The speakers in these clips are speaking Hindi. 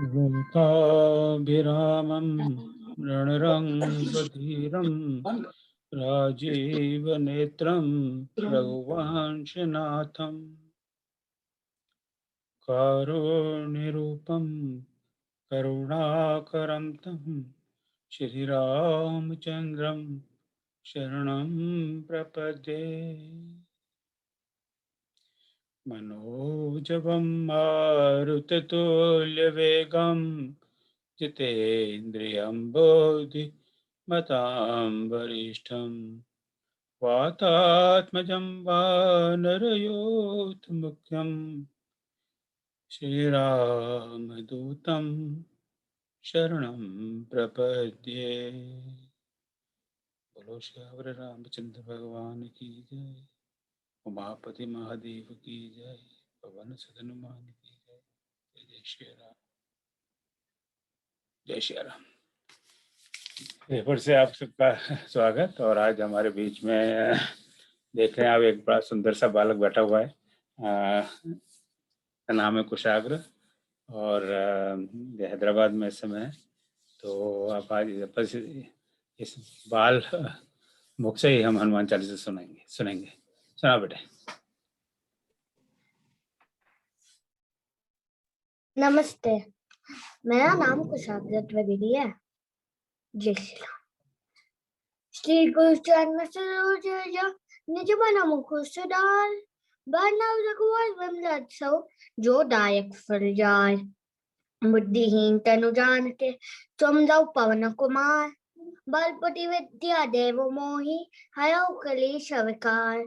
लङ्काभिरामं रणरङ्गधीरं राजीवनेत्रं रघुवंशनाथं कारुण्यरूपं करुणाकरं तं श्रीरामचन्द्रं शरणं प्रपद्ये। मनोजवं मारुततुल्यवेगं जितेन्द्रियं बुद्धिमतां वरिष्ठं वातात्मजं वानरयोधमुख्यं श्रीरामदूतं शरणं प्रपद्ये। बोलो श्यावर रामचंद्र भगवान की जय। उमापति महादेव की जय। पवन सदन हनुमान की जय। जय जय श्री राम। जय श्री राम। फिर से आप सबका स्वागत। और आज हमारे बीच में देख रहे हैं आप एक बड़ा सुंदर सा बालक बैठा हुआ है। का नाम है कुशाग्र और हैदराबाद में इस समय है। तो आप आज बस इस बाल मुख से ही हम हनुमान चालीसा सुनेंगे। सुना बेटे। नमस्ते, मेरा नाम कुशाग्र द्विवेदी है। जय श्री राम। श्री गुरु चरण सरोज निज मन मुकुर सुधार बरनउँ रघुवर विमल सौ जो दायक फल जाय। बुद्धिहीन तनु जानिके तुम जाऊ पवन कुमार बल बुद्धि विद्या देव मोहि हरऊ कलेश विकार।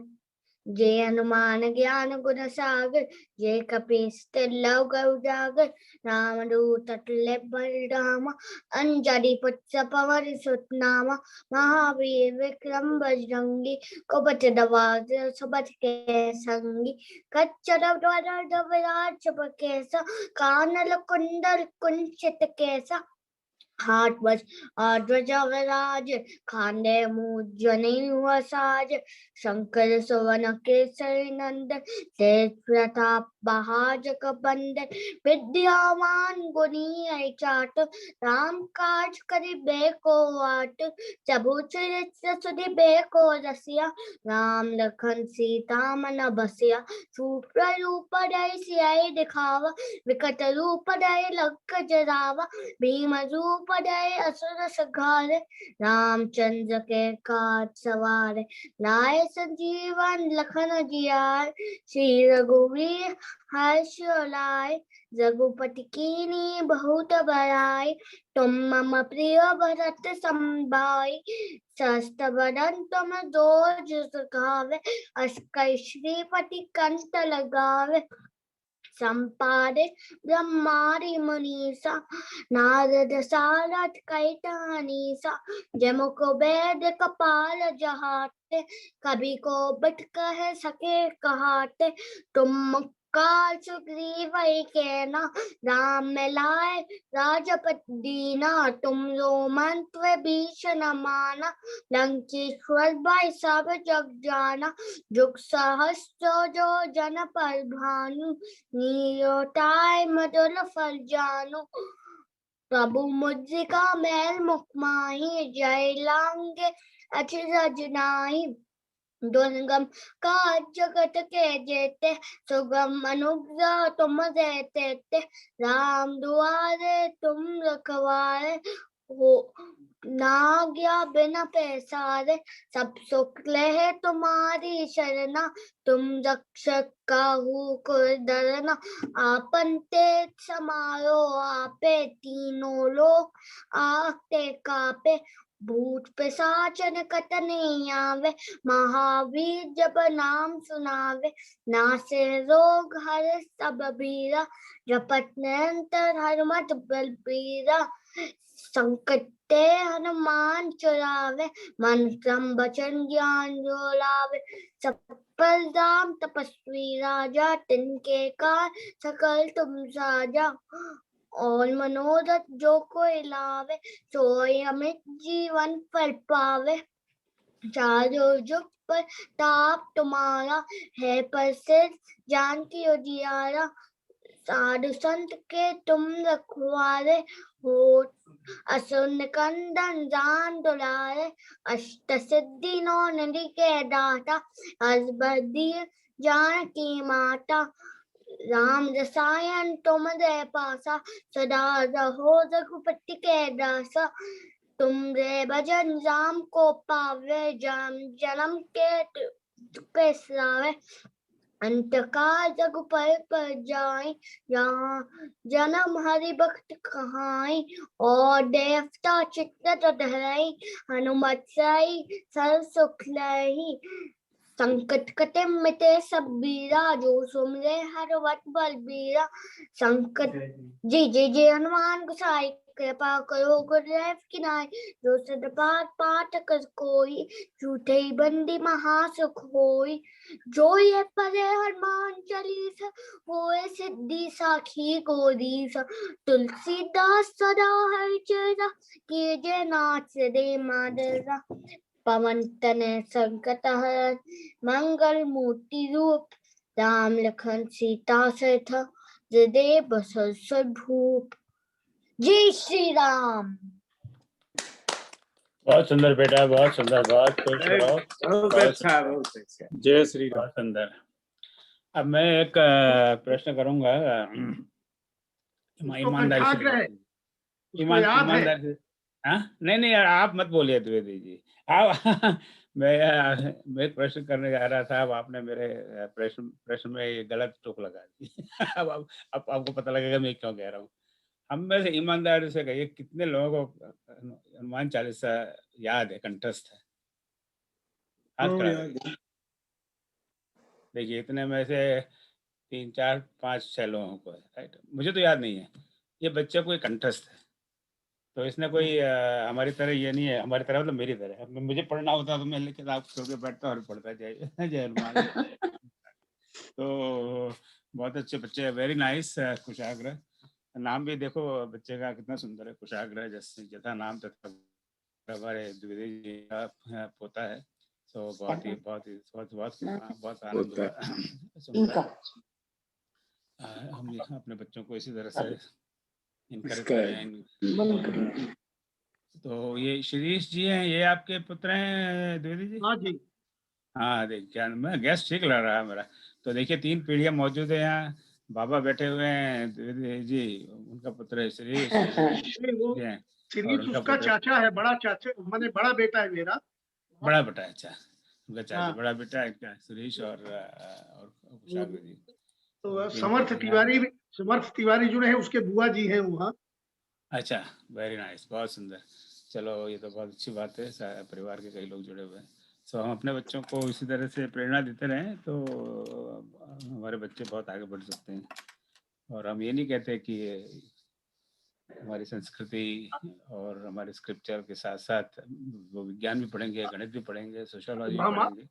जय हनुमान ज्ञान गुण सागर जय कपीस तिलौ गौ जागर रामदूत अतुलित बलधामा अंजनी पुत्र पवन सुत नामा महावीर विक्रम बजरंगी कुमति निवार सुमति के संगी कच्चर विराज सुबकेसा कानन कुंडल कुंचित केसा हाथ वज ध्वजा विराज खांदे मूंज जनेऊ साज शंकर सुवन केसरी नंदन तेज प्रताप महाजग बंदन विद्यावान गुणी चाट राम काज करिबे को आट प्रभु चरित्र सुनिबे को रसिया राम लखन सीता मन बसिया सूक्ष्म रूप धरि सियाहि दिखावा विकट रूप धरि लंक जरावा भीम रूप धरि असुर संहारे रामचंद्र के काज सवारे लाए संजीवन लखन जियार श्री रघुवीर हर्ष लाए रघुपति कीन्ही बहुत बड़ाई तुम मम प्रिय भरत सम भाई सहस्त्र बदन तुम जोर सुखावे अस कई श्रीपति कंठ लगावे संपादे ब्रह्मादि मुनीसा नारद सारद कैटनीसा जम कुबेर कपाल जहाते कभी को बट कह सके कहाते तुम काल सुग्रीव केना राम मिलाए राजपत दीना तुम जो मंत्र भीषण माना लंकेश्वर भाई सब जग जाना जुग सहस्त्र जो जन पर भानु नीरोटाय मधुर फल जानो प्रभु मुद्रिका मैल मुख माही जय लांगे अचरज नाही दुर्गम काज जगत के जेते सुगम अनुग्रह तुम देते राम दुआरे तुम रखवारे हो नाग्या बिना पैसारे सब सुख ले तुम्हारी शरणा तुम रक्षक काहू को डरना आपन तेज समारो आपे तीनों लोग आते कापे भूत पिशाचन कट नहीं आवे महावीर जब नाम सुनावे नासे रोग हर सब बीरा जपत निरंतर हनुमत बलबीरा संकट ते हनुमान चुरावे मन क्रम बचन ज्ञान जो लावे सब पर राम तपस्वी राजा तिनके कार सकल तुम साजा और मनोरथ जो कोई लावे सोई अमित जीवन फल पावे चारों जुग पर ताप तुम्हारा है प्रसिद्ध जानकी उजियारा साधु संत के तुम रखवारे हो, असुर निकंदन जान दुलारे, अष्ट सिद्धि नौ निधि के दाता, हर्षवर्धि जानकी माता, राम रसायन तुम रे पासा, सदा रहो रघुपति के दासा, तुम रे भजन राम को पावे, जन्म के पेशरावे, अंत काल रघुपति पर जाई, यहाँ जन्म हरि भक्त कहाई, और देवता चित्त धरई, हनुमत सई सर्व सुख लही, संकट कटे मिटे सब बीरा, जो सुमरे हनुमत बलबीरा, संकट जी जी जी हनुमान गोसाई, कृपा करो गुरुदेव की नाई, जो सद पाठ पाठ कर कोई, झूठे बंदी महासुख होई, जो ये पढ़े हनुमान चालीसा, होए सिद्धि साखी गौरीसा, तुलसीदास सदा हरिचेरा, कीजे नाथ दे मादरा, पवन तनय संकट हरण, मंगल मूर्ति रूप, राम लखन सीता सहित, हृदय बसर स्वरूप। जय श्री राम। बहुत सुंदर बेटा, बहुत सुंदर, बहुत खुश रहो। बहुत अच्छा, बहुत अच्छा। जय श्री राम। बहुत सुंदर। अब मैं एक प्रश्न करूंगा ईमानदारी से, ईमानदारी से। हाँ नहीं यार, आप मत बोलिए द्विवेदी जी, आप मैं एक प्रश्न करने जा रहा था, अब आपने मेरे प्रश्न में ये गलत टोक लगा दी। अब आपको पता लगेगा मैं क्यों कह रहा हूँ। हम में से ईमानदारी से कहिए, कितने लोगों को हनुमान चालीसा याद है, कंठस्थ है? हाथ खड़ा करिए। देखिए, इतने में से 3 4 5 6 लोगों को है, राइट। मुझे तो याद नहीं है, ये बच्चे कोई कंठस्थ है, तो इसने कोई हमारी तरह ये नहीं है, हमारी तरह मतलब मेरी तरह। मुझे पढ़ना होता तो मैं लेके आप छोड़ के बैठता और पढ़ता जय जय हनुमान। तो बहुत अच्छे बच्चे, वेरी नाइस। कुशाग्र नाम भी देखो बच्चे का कितना सुंदर है, कुशाग्र जैसे जथा नाम तथा हमारे द्विवेदी जी का पोता है। तो बहुत ही बहुत आनंद हुआ सुनकर। हम अपने बच्चों को इसी तरह से इनकरेज करें। तो ये शिरीष जी हैं, ये आपके पुत्र हैं द्विवेदी जी? हाँ जी। हाँ देखिए, मैं गैस ठीक लग रहा है मेरा। तो देखिए 3 पीढ़ियां मौजूद है यहाँ, बाबा बैठे हुए हैं द्विवेदी जी, उनका पुत्र है शिरीष वो जी हैं, शिरीष उसका चाचा है, बड़ा चाचा, माने बड़ा बेटा है मेरा। बड़ा बेटा है, अच्छा उनका चाचा। हाँ। बड़ा बेटा है शिरीष और कुशाग्र जी। तो समर्थ तिवारी जो है उसके बुआ जी हैं वहाँ। अच्छा, वेरी नाइस, बहुत सुंदर। चलो ये तो बहुत अच्छी बात है, परिवार के कई लोग जुड़े हुए हैं। सो हम अपने बच्चों को इसी तरह से प्रेरणा देते रहें तो हमारे बच्चे बहुत आगे बढ़ सकते हैं। और हम ये नहीं कहते कि हमारी संस्कृति और हमारे स्क्रिप्चर के साथ साथ वो विज्ञान भी पढ़ेंगे, गणित भी पढ़ेंगे, सोशियोलॉजी भी पढ़ेंगे।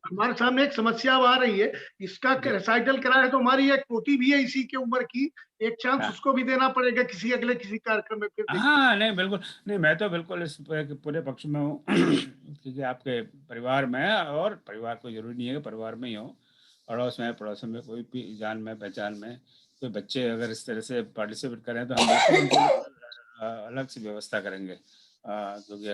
हमारे सामने एक समस्या आ रही है, इसका रिसाइटल करा है तो हमारी एक पोती भी है इसी के उम्र की, एक चांस उसको भी देना पड़ेगा किसी कार्यक्रम में फिर। हाँ नहीं बिल्कुल नहीं, मैं तो बिल्कुल इस पूरे पक्ष में हूँ। क्योंकि आपके परिवार में, और परिवार को जरूरी नहीं है कि परिवार में ही हो, पड़ोस में कोई भी जान में पहचान में कोई बच्चे अगर इस तरह से पार्टिसिपेट करें तो हम बिल्कुल उनको अलग से व्यवस्था करेंगे, क्योंकि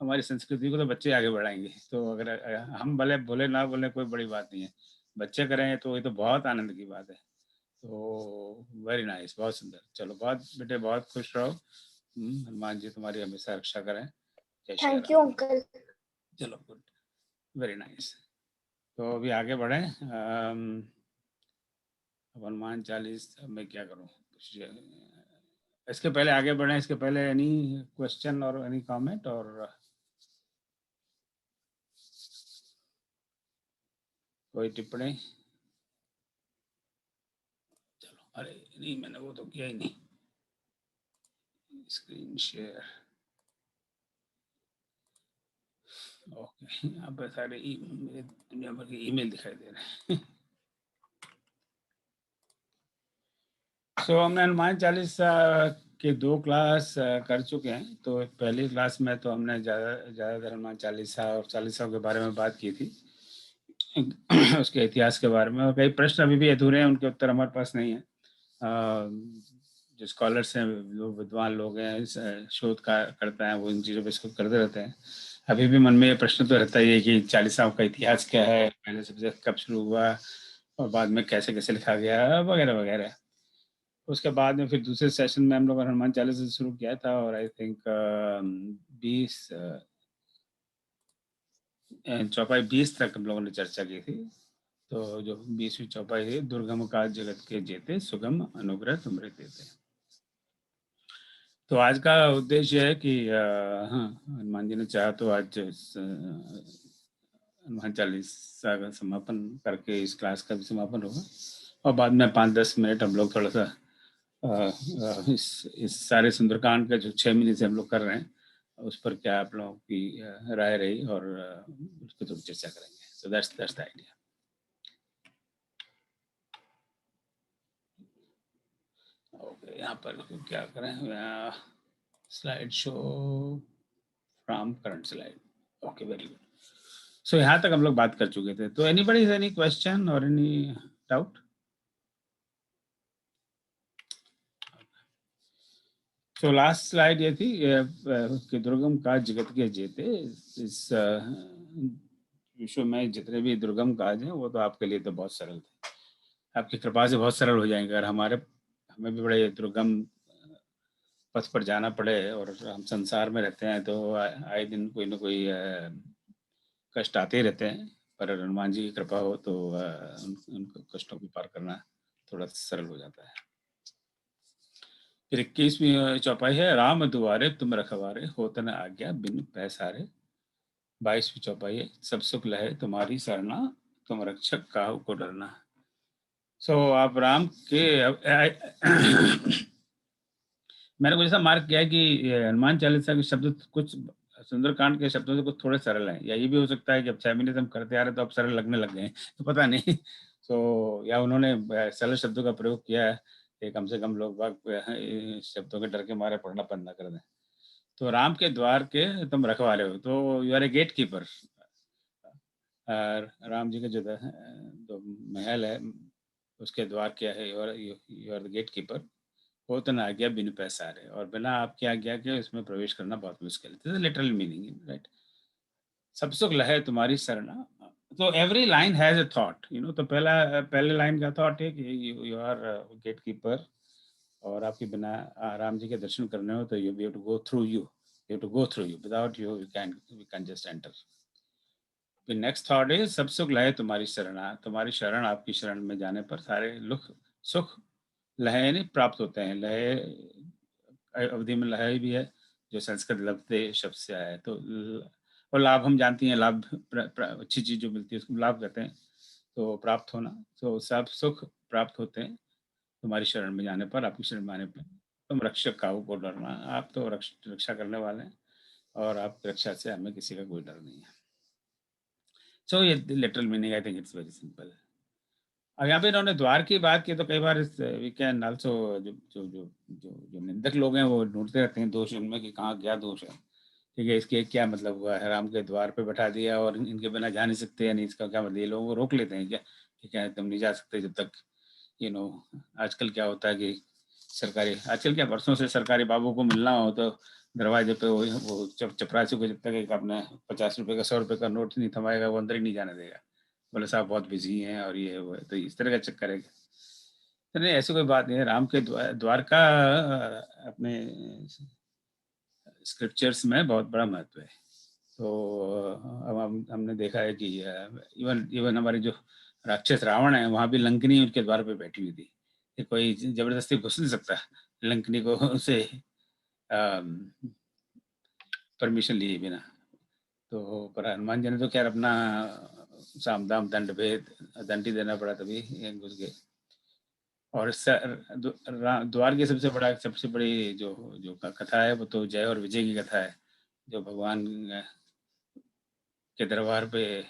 हमारी संस्कृति को तो बच्चे आगे बढ़ाएंगे। तो अगर हम भले बोले ना बोले कोई बड़ी बात नहीं है, बच्चे करें तो ये तो बहुत आनंद की बात है। तो वेरी नाइस, बहुत सुंदर। चलो बहुत बेटे, बहुत खुश रहो। हनुमान जी तुम्हारी हमेशा रक्षा करें। Thank you uncle. चलो गुड, वेरी नाइस। तो अभी आगे बढ़े। हनुमान चालीस मैं क्या करूं, इसके पहले आगे बढ़े, इसके पहले एनी क्वेश्चन और एनी कमेंट और कोई टिप्पणी? चलो, अरे नहीं मैंने वो तो किया ही नहीं, स्क्रीन शेयर। ओके, यहाँ पे सारे दुनिया भर के ईमेल दिखाई दे रहे हैं। सो हमने हनुमान चालीसा के 2 क्लास कर चुके हैं। तो पहली क्लास में तो हमने ज़्यादातर हनुमान चालीसा और चालीसा के बारे में बात की थी। उसके इतिहास के बारे में, और कई प्रश्न अभी भी अधूरे हैं, उनके उत्तर हमारे पास नहीं है। जो स्कॉलर्स हैं, जो विद्वान लोग हैं, शोध करता है, वो इन चीज़ों पे इसको करते रहते हैं। अभी भी मन में ये प्रश्न तो रहता ही है कि चालीसाओं का इतिहास क्या है, पहले सबसे कब शुरू हुआ और बाद में कैसे कैसे लिखा गया, वगैरह वगैरह। उसके बाद में फिर दूसरे सेशन में हम लोग हनुमान चालीसा से शुरू किया था, और आई थिंक 20 चौपाई 20 तक हम लोगों ने चर्चा की थी। तो जो 20वीं चौपाई है, दुर्गम काज जगत के जेते, सुगम अनुग्रह तुमरे देते। तो आज का उद्देश्य है कि हाँ, हनुमान जी ने चाहा तो आज हनुमान चालीसा का समापन करके इस क्लास का भी समापन होगा, और बाद में 5-10 मिनट हम लोग थोड़ा सा इस सारे सुंदरकांड का जो 6 महीने से हम लोग कर रहे हैं, उस पर क्या आप लोगों की राय रही, और उस पर थोड़ी चर्चा करेंगे। So that's the idea. Okay, यहाँ पर क्या करें, slide show from current slide. Okay, very good. So यहाँ तक हम लोग बात कर चुके थे। तो एनीबडी हैज एनी क्वेश्चन और एनी डाउट? तो लास्ट स्लाइड ये थी कि दुर्गम काज जगत के जेते। इस विश्व में जितने भी दुर्गम काज हैं वो तो आपके लिए तो बहुत सरल थे, आपकी कृपा से बहुत सरल हो जाएंगे। अगर हमें भी बड़े दुर्गम पथ पर जाना पड़े और हम संसार में रहते हैं तो आए दिन कोई ना कोई कष्ट आते ही रहते हैं, पर हनुमान जी की कृपा हो तो उनको कष्टों को पार करना थोड़ा सरल हो जाता है। फिर 21वीं चौपाई है, राम दुआरे तुम रखवारे, होत न आज्ञा बिन पैसारे। 22वीं चौपाई है, सब सुख लहे तुम्हारी सरना, तुम रक्षक काहू को डरना। सो आप राम के मैंने कुछ ऐसा मार्क किया है कि हनुमान चालीसा के शब्द कुछ सुंदरकांड के शब्दों से कुछ थोड़े सरल हैं, या ये भी हो सकता है कि अब 6 महीने से हम करते आ रहे तो अब सरल लगने लग गए हैं, तो पता नहीं। तो या उन्होंने सरल शब्दों का प्रयोग किया है कि कम से कम लोग बाग शब्दों के डर के मारे पढ़ना बंद ना कर दें। तो राम के द्वार के तुम रखवाले हो, तो you are a gatekeeper. Ram ji के जो महल है उसके द्वार क्या है, you are the gatekeeper. होत न आज्ञा बिन पैसारे, और बिना आपकी आज्ञा के उसमें प्रवेश करना बहुत मुश्किल है। Literal meaning, right? सब सुख लहे तुम्हारी सरना। तो every line has a thought, you know. तो पहले लाइन का थॉट है कि यू आर गेट कीपर, और आपके बिना राम जी के दर्शन करने हो तो you have to go through you, without you we can just enter. फिर नेक्स्ट थॉट है, सब सुख लहे तुम्हारी शरणा, तुम्हारी शरण, आपकी शरण में जाने पर सारे सुख लहे यानी प्राप्त होते हैं। लहे अवधि में लहे भी है, जो संस्कृत लभते शब्द से आया है। तो और लाभ हम जानती हैं, लाभ अच्छी चीज जो मिलती है उसको लाभ कहते हैं। तो प्राप्त होना, तो सब सुख प्राप्त होते हैं तुम्हारी शरण में जाने पर, आपकी शरण में आने पर। तुम रक्षक काहू को डरना, आप तो रक्षा करने वाले हैं, और आपकी रक्षा से हमें किसी का कोई डर नहीं है। सो ये literal meaning, I think it's very simple. अब यहाँ पे इन्होंने द्वार की बात की, तो कई बार वी कैन आल्सो, जो निंदक लोग हैं वो ढूंढते रहते हैं दोष उनमें कि कहाँ क्या दोष है। ठीक है, इसके क्या मतलब हुआ है, राम के द्वार पे बैठा दिया और इनके बिना जा नहीं सकते, यानी इसका क्या मतलब, ये लोगों को रोक लेते हैं क्या? ठीक है, तुम नहीं जा सकते जब तक, यू नो। आजकल क्या होता है कि आजकल क्या, वर्षों से सरकारी बाबू को मिलना हो तो दरवाजे पे वो चपरासी को जब तक एक अपने 50 रुपए का 100 रुपए का नोट नहीं थमाएगा वो अंदर ही नहीं जाने देगा। बोले साहब बहुत बिजी हैं और ये वो है, तो इस तरह का चक्कर है। तो नहीं, ऐसी कोई बात नहीं है। राम के द्वार का अपने स्क्रिप्चर्स में बहुत बड़ा महत्व है। तो अब हमने देखा है कि इवन हमारे जो राक्षस रावण है, वहां भी लंकनी उनके द्वार पे बैठी हुई थी, कि कोई जबरदस्ती घुस नहीं सकता लंकनी को उसे परमिशन लिए बिना। तो पर हनुमान जी ने तो खैर अपना साम दाम दंड भेद दंडी देना पड़ा तभी घुस गए। और द्वार की सबसे बड़ी जो कथा है वो तो जय और विजय की कथा है, जो भगवान के दरबार पे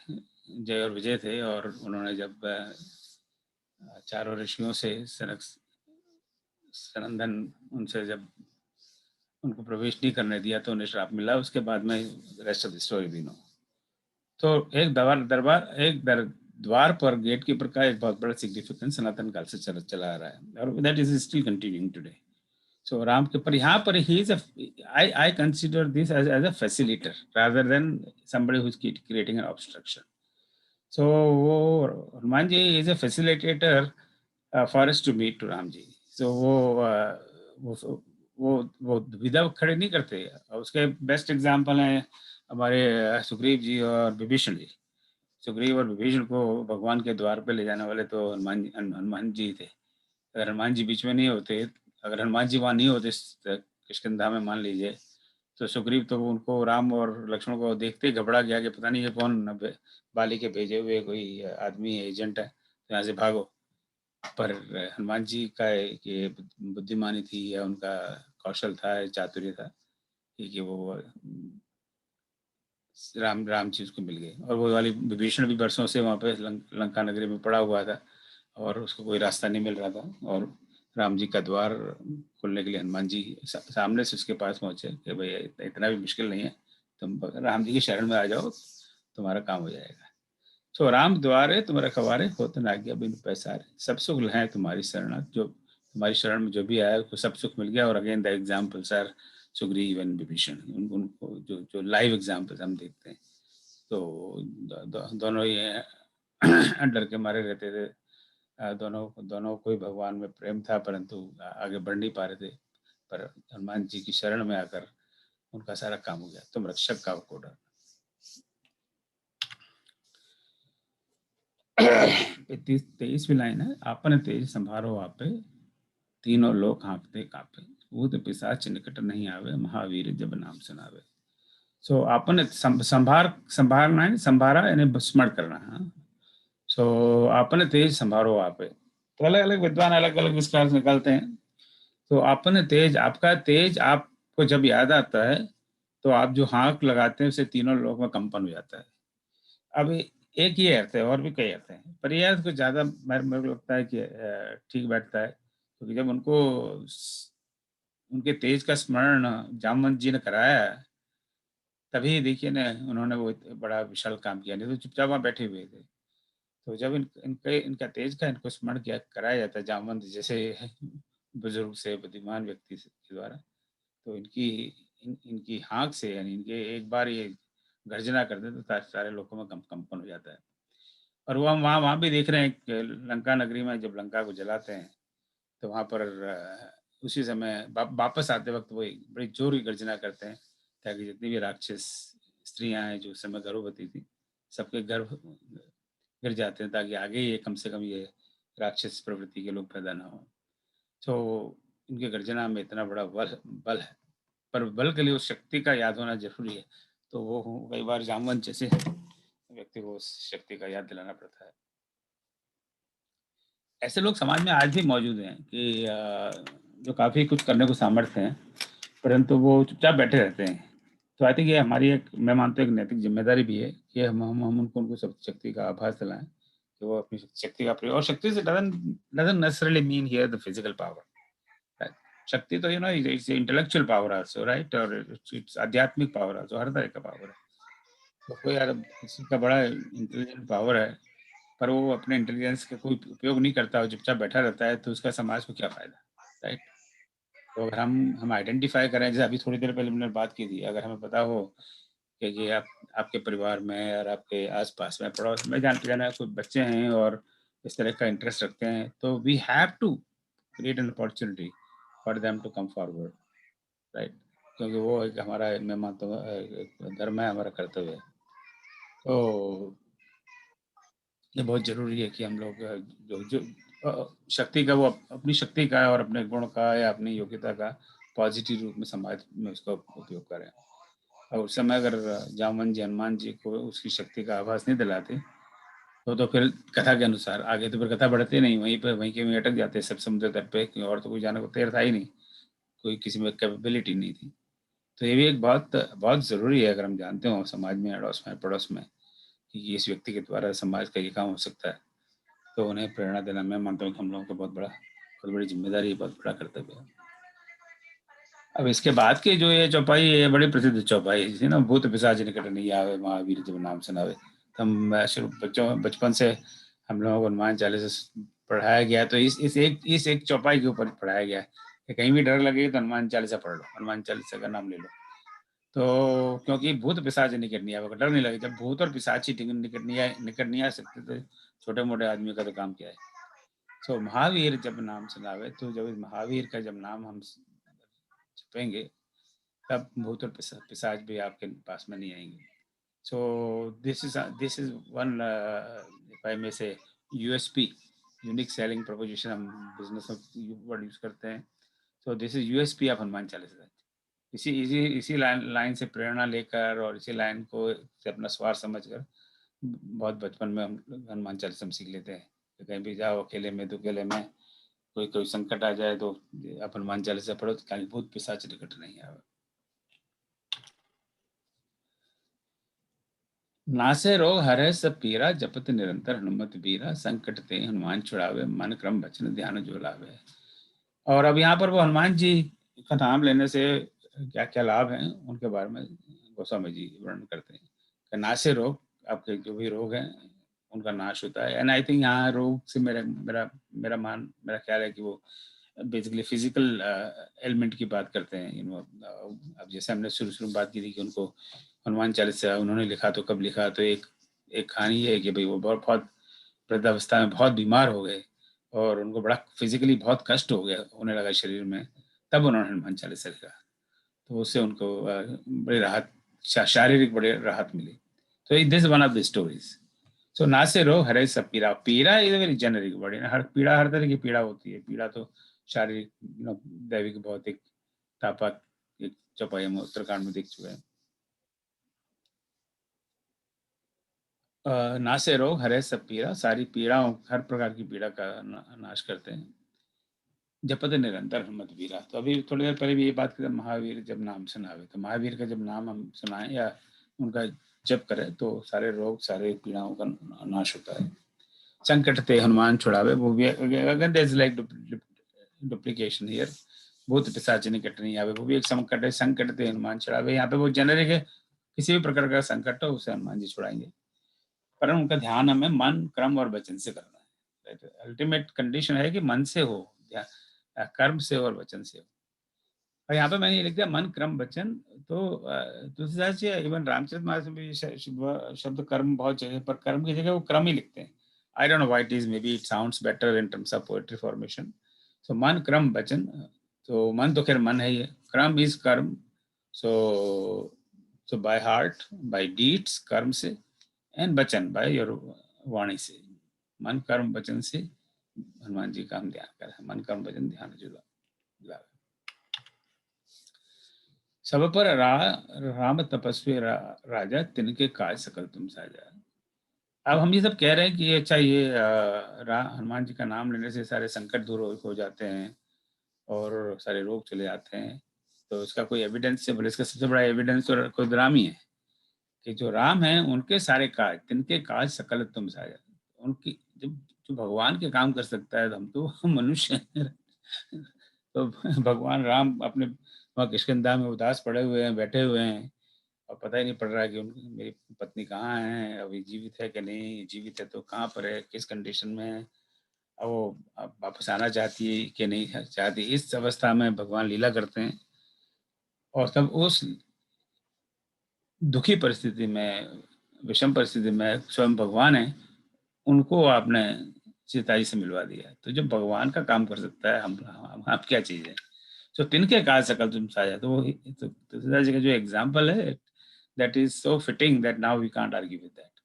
जय और विजय थे, और उन्होंने जब चारों ऋषियों से सनंदन उनसे जब उनको प्रवेश नहीं करने दिया तो उन्हें श्राप मिला। उसके बाद में रेस्ट ऑफ द स्टोरी भी नो। तो एक द्वार पर गेट कीपर का एक बहुत बड़ा सिग्निफिकेंस सनातन काल से चला आ रहा है, और that is still continuing today. So Ram के पर यहाँ पर he is I consider this as a facilitator rather than somebody who is creating an obstruction. So वो Hanuman ji is a facilitator for us to meet to Ram ji. So वो दुविधा खड़े नहीं करते. उसके बेस्ट एग्जाम्पल हैं हमारे सुग्रीव जी और विभीषण जी. सुग्रीव और विभीषण को भगवान के द्वार पे ले जाने वाले तो हनुमान जी थे. अगर हनुमान जी बीच में नहीं होते, अगर हनुमान जी वहाँ नहीं होते किष्किंधा में मान लीजिए, तो सुग्रीव तो उनको राम और लक्ष्मण को देखते ही घबरा गया कि पता नहीं ये कौन बाली के भेजे हुए कोई आदमी एजेंट है, तो यहाँ से भागो. पर हनुमान जी का ये बुद्धिमानी थी या उनका कौशल था, चातुर्य था कि वो राम जी उसको मिल गए. और वो वाली विभीषण भी बरसों से वहाँ पे लंका नगरी में पड़ा हुआ था और उसको कोई रास्ता नहीं मिल रहा था, और राम जी का द्वार खोलने के लिए हनुमान जी सामने से उसके पास पहुंचे कि भाई इतना भी मुश्किल नहीं है, तुम राम जी की शरण में आ जाओ, तुम्हारा काम हो जाएगा. तो राम द्वारे तुम रखवारे होत न आज्ञा बिनु पैसारे, सब सुख है तुम्हारी शरण. जो तुम्हारी शरण में जो भी आया उसको सब सुख मिल गया. और again the examples are Sugriva and Vibhishana. उनको जो लाइव एग्जाम्पल्स हम देखते हैं, तो दोनों ही डर के मारे रहते थे. दोनों को ही भगवान में प्रेम था, परंतु आगे बढ़ नहीं पा रहे थे. पर हनुमान जी की शरण में आकर उनका सारा काम हो गया. तुम रक्षक का को डर. 23वीं लाइन है, आपन तेज संभारो आपे, तीनों लोग हाँफते कापे, भूत पिशाच निकट नहीं आवे, महावीर जब नाम सुनावे. सो आपन संभारना है, संभारा यानी स्मरण करना. सो आपन तेज संभारो आपे. तो अलग अलग विद्वान अलग अलग विस्तार निकालते हैं. तो आपन तेज, आपका तेज आपको जब याद आता है तो आप जो हाँक लगाते हैं उसे तीनों लोग में कंपन हो जाता है. अब एक ही अर्थ है, और भी कई अर्थ हैं, पर यह अर्थ कुछ ज्यादा मेरे को लगता है कि ठीक बैठता है, क्योंकि जब उनके तेज का स्मरण जामवंत जी ने कराया तभी देखिए ना उन्होंने वो बड़ा विशाल काम किया. नहीं तो चुपचाप वहाँ बैठे हुए थे. तो जब इनका तेज का इनको स्मरण किया कराया जाता है जामवंत जैसे बुजुर्ग से बुद्धिमान व्यक्ति के द्वारा, तो इनकी हाँक से, यानी इनके एक बार ये गर्जना करते तो सारे लोगों में कंपन हो जाता है. और वो हम वहाँ भी देख रहे हैं कि लंका नगरी में जब लंका को जलाते हैं तो वहाँ पर उसी समय वापस आते वक्त वो बड़ी जोर की गर्जना करते हैं, ताकि जितनी भी राक्षस स्त्रियां हैं जो उस समय गर्भवती थी, सबके गर्भ गिर जाते हैं, ताकि आगे ये कम से कम ये राक्षस प्रवृत्ति के लोग पैदा ना हो. तो इनके गर्जना में इतना बड़ा बल है, पर बल के लिए उस शक्ति का याद होना जरूरी है. तो वो कई बार जामवंत जैसे व्यक्ति को उस शक्ति का याद दिलाना पड़ता है. ऐसे लोग समाज में आज भी मौजूद हैं कि जो काफी कुछ करने को सामर्थ्य हैं, परंतु वो चुपचाप बैठे रहते हैं. तो आई थिंक ये हमारी एक, मैं मानता हूँ, एक नैतिक जिम्मेदारी भी है कि हम उनको सब शक्ति का आभास दिलाएं कि वो अपनी शक्ति का प्रयोग. और शक्ति से doesn't necessarily mean here the physical power. शक्ति तो it's intellectual power also, right, और इट्स आध्यात्मिक पावर आल्सो, हर तरह का पावर है. तो कोई यार किसी का बड़ा इंटेलिजेंट पावर है पर वो अपने इंटेलिजेंस का कोई उपयोग नहीं करता और चुपचाप बैठा रहता है, तो उसका समाज को क्या फायदा, राइट. तो अगर हम आइडेंटिफाई करें, जैसे अभी थोड़ी देर पहले हमने बात की थी, अगर हमें पता हो कि ये आपके परिवार में और आपके आसपास में पड़ोस में जान पहचान कोई बच्चे हैं और इस तरह का इंटरेस्ट रखते हैं, तो we have to create an opportunity for them to come forward, right. क्योंकि वो एक हमारा, मैं मानता हूँ, धर्म है, हमारा कर्तव्य है. तो ये बहुत जरूरी है कि हम लोग जो शक्ति का, वो अपनी शक्ति का और अपने गुण का या अपनी योग्यता का पॉजिटिव रूप में समाज में उसका उपयोग करें. और उस समय अगर जामवंत जी हनुमान जी को उसकी शक्ति का आभास नहीं दिलाते तो फिर कथा के अनुसार आगे तो फिर कथा बढ़ते नहीं, वहीं के अटक जाते सब समुद्र तट पे, और तो कोई जाने को तैयार था ही नहीं, कोई किसी में कैपेबिलिटी नहीं थी. तो ये भी एक बहुत जरूरी है, अगर हम जानते हो समाज में, अड़ोस में, पड़ोस में, कि इस व्यक्ति के द्वारा समाज का ये काम हो सकता है, तो उन्हें प्रेरणा देना, मैं मानता हूँ कि हम लोगों का बहुत बड़ी जिम्मेदारी, बहुत बड़ा कर्तव्य है. अब इसके बाद की जो ये चौपाई है, बड़ी प्रसिद्ध चौपाई है ना, भूत पिशाच निकट नहीं आवे, महावीर जब नाम सुनावे. तो हम शुरू बचपन से हम लोगों को हनुमान चालीसा पढ़ाया गया, तो इस एक चौपाई के ऊपर पढ़ाया गया कि कहीं भी डर लगे तो हनुमान चालीसा पढ़ लो, हनुमान चालीसा का नाम ले लो। तो क्योंकि भूत पिशाच निकट नहीं आवे, डर नहीं लगे। जब भूत और पिशाच ही निकट नहीं आ सकते तो छोटे मोटे आदमी का तो काम क्या है। सो महावीर जब नाम सुनावे, तो जब महावीर का जब नाम हम जपेंगे तब भूत और पिशाच भी आपके पास में नहीं आएंगे। So this is one, if I may say, USP, unique selling proposition, हम बिजनेस में वर्ड यूज करते हैं। So this is USP of Hanuman Chalisa. इसी लाइन से प्रेरणा लेकर और इसी लाइन को से अपना स्वार समझकर बहुत बचपन में हम हनुमान चालीसा सीख लेते हैं। तो कहीं भी जाओ अकेले में, दुकेले में, कोई संकट आ जाए तो आप हनुमान चालीसा पढ़ो, तो कहीं भूत पिशाच निकट नहीं आवे। नासे रोग हरे सब पीरा, जपत निरंतर हनुमत बीरा, संकट ते हनुमान छुड़ावे, मन क्रम वचन ध्यान जो लावे। और अब यहाँ पर वो हनुमान जी का नाम लेने से क्या क्या लाभ हैं उनके बारे में गोस्वामी जी वर्णन करते हैं कि नासे रोग, आपके जो भी रोग हैं उनका नाश होता है। एंड आई थिंक यहाँ रोग से मेरा ख्याल है कि वो बेसिकली फिजिकल एलिमेंट की बात करते हैं। अब जैसे हमने शुरू में बात की थी कि उनको हनुमान चालीसा उन्होंने लिखा, तो कब लिखा, तो एक कहानी है कि भाई वो बहुत वृद्धावस्था में बहुत बीमार हो गए और उनको बड़ा फिजिकली बहुत कष्ट होने लगा शरीर में, तब उन्होंने हनुमान चालीसा लिखा। तो उससे उनको बड़ी राहत, शारीरिक बड़ी राहत मिली। तो this one of the stories. So नासे रोग हरे सब पीड़ा। Pida is very generic word. हर पीड़ा, हर तरह की पीड़ा होती है। पीड़ा तो शारीरिक, दैविक, भौतिक, तापक, चौपाई हम उत्तराखंड में देख चुके हैं। नासे रोग हरे सब पीड़ा, सारी पीड़ाओं, हर प्रकार की पीड़ा का नाश करते हैं। जपत निरंतर हनुमत वीरा। तो अभी थोड़ी देर पहले भी ये बात करें, महावीर जब नाम सुनावे, तो महावीर का जब नाम हम सुनाएं या उनका जप करें तो सारे रोग, सारे पीड़ाओं का नाश होता है। संकट ते हनुमान छुड़ावे, वो भी again there is like duplication here. भूत पिशाच निकट नहीं आवे, वो भी एक संकट है। संकट ते हनुमान छुड़ावे, यहाँ पे वो जेनरिक है, किसी भी प्रकार का संकट हो उसे हनुमान जी छुड़ाएंगे। पर उनका ध्यान हमें मन, क्रम और वचन से करना है। अल्टीमेट कंडीशन है कि मन से हो, कर्म से और वचन से हो। और यहाँ पे मैंने ये लिख दिया मन, क्रम, वचन। तो तुलसीदास जी इवन रामचरितमानस में भी शब्द कर्म बहुत जगह पर कर्म की जगह वो क्रम ही लिखते हैं। I don't know why it is, maybe it sounds better in terms of poetry formation. So मन, क्रम, वचन। तो मन तो खैर मन है ही है, क्रम इज कर्म। सो बाय हार्ट, बाय डीड्स, कर्म से, एंड वचन बाय योर वाणी से। मन, कर्म, वचन से हनुमान जी का हम ध्यान करें। मन, कर्म, वचन, ध्यान जुड़ा। सब पर राम तपस्वी राजा, तिनके काज सकल तुम साजा। अब हम ये सब कह रहे हैं कि अच्छा ये हनुमान जी का नाम लेने से सारे संकट दूर हो जाते हैं और सारे रोग चले जाते हैं। तो इसका कोई एविडेंस है? बोले इसका सबसे बड़ा एविडेंस तो खुद राम ही है कि जो राम है उनके सारे काज, तिनके काज सकल तुम साजा। उनकी जो भगवान के काम कर सकता है, हम तो मनुष्य हैं। तो भगवान राम अपने वहाँ किष्किंधा में उदास पड़े हुए हैं, बैठे हुए हैं, और पता ही नहीं पड़ रहा कि मेरी पत्नी कहाँ है, अभी जीवित है कि नहीं, जीवित है तो कहाँ पर है, किस कंडीशन में है, अब वो वापस आना चाहती है कि नहीं चाहती। इस अवस्था में भगवान लीला करते हैं। और तब उस दुखी परिस्थिति में, विषम परिस्थिति में स्वयं भगवान है, उनको आपने सीता जी से मिलवा दिया। तो जो भगवान का काम कर सकता है, हम आप क्या चीज है। तो तिनके काज सकल तुम साजा। तो सीता जी का जो एग्जाम्पल है, that is so fitting that now we can't argue with that.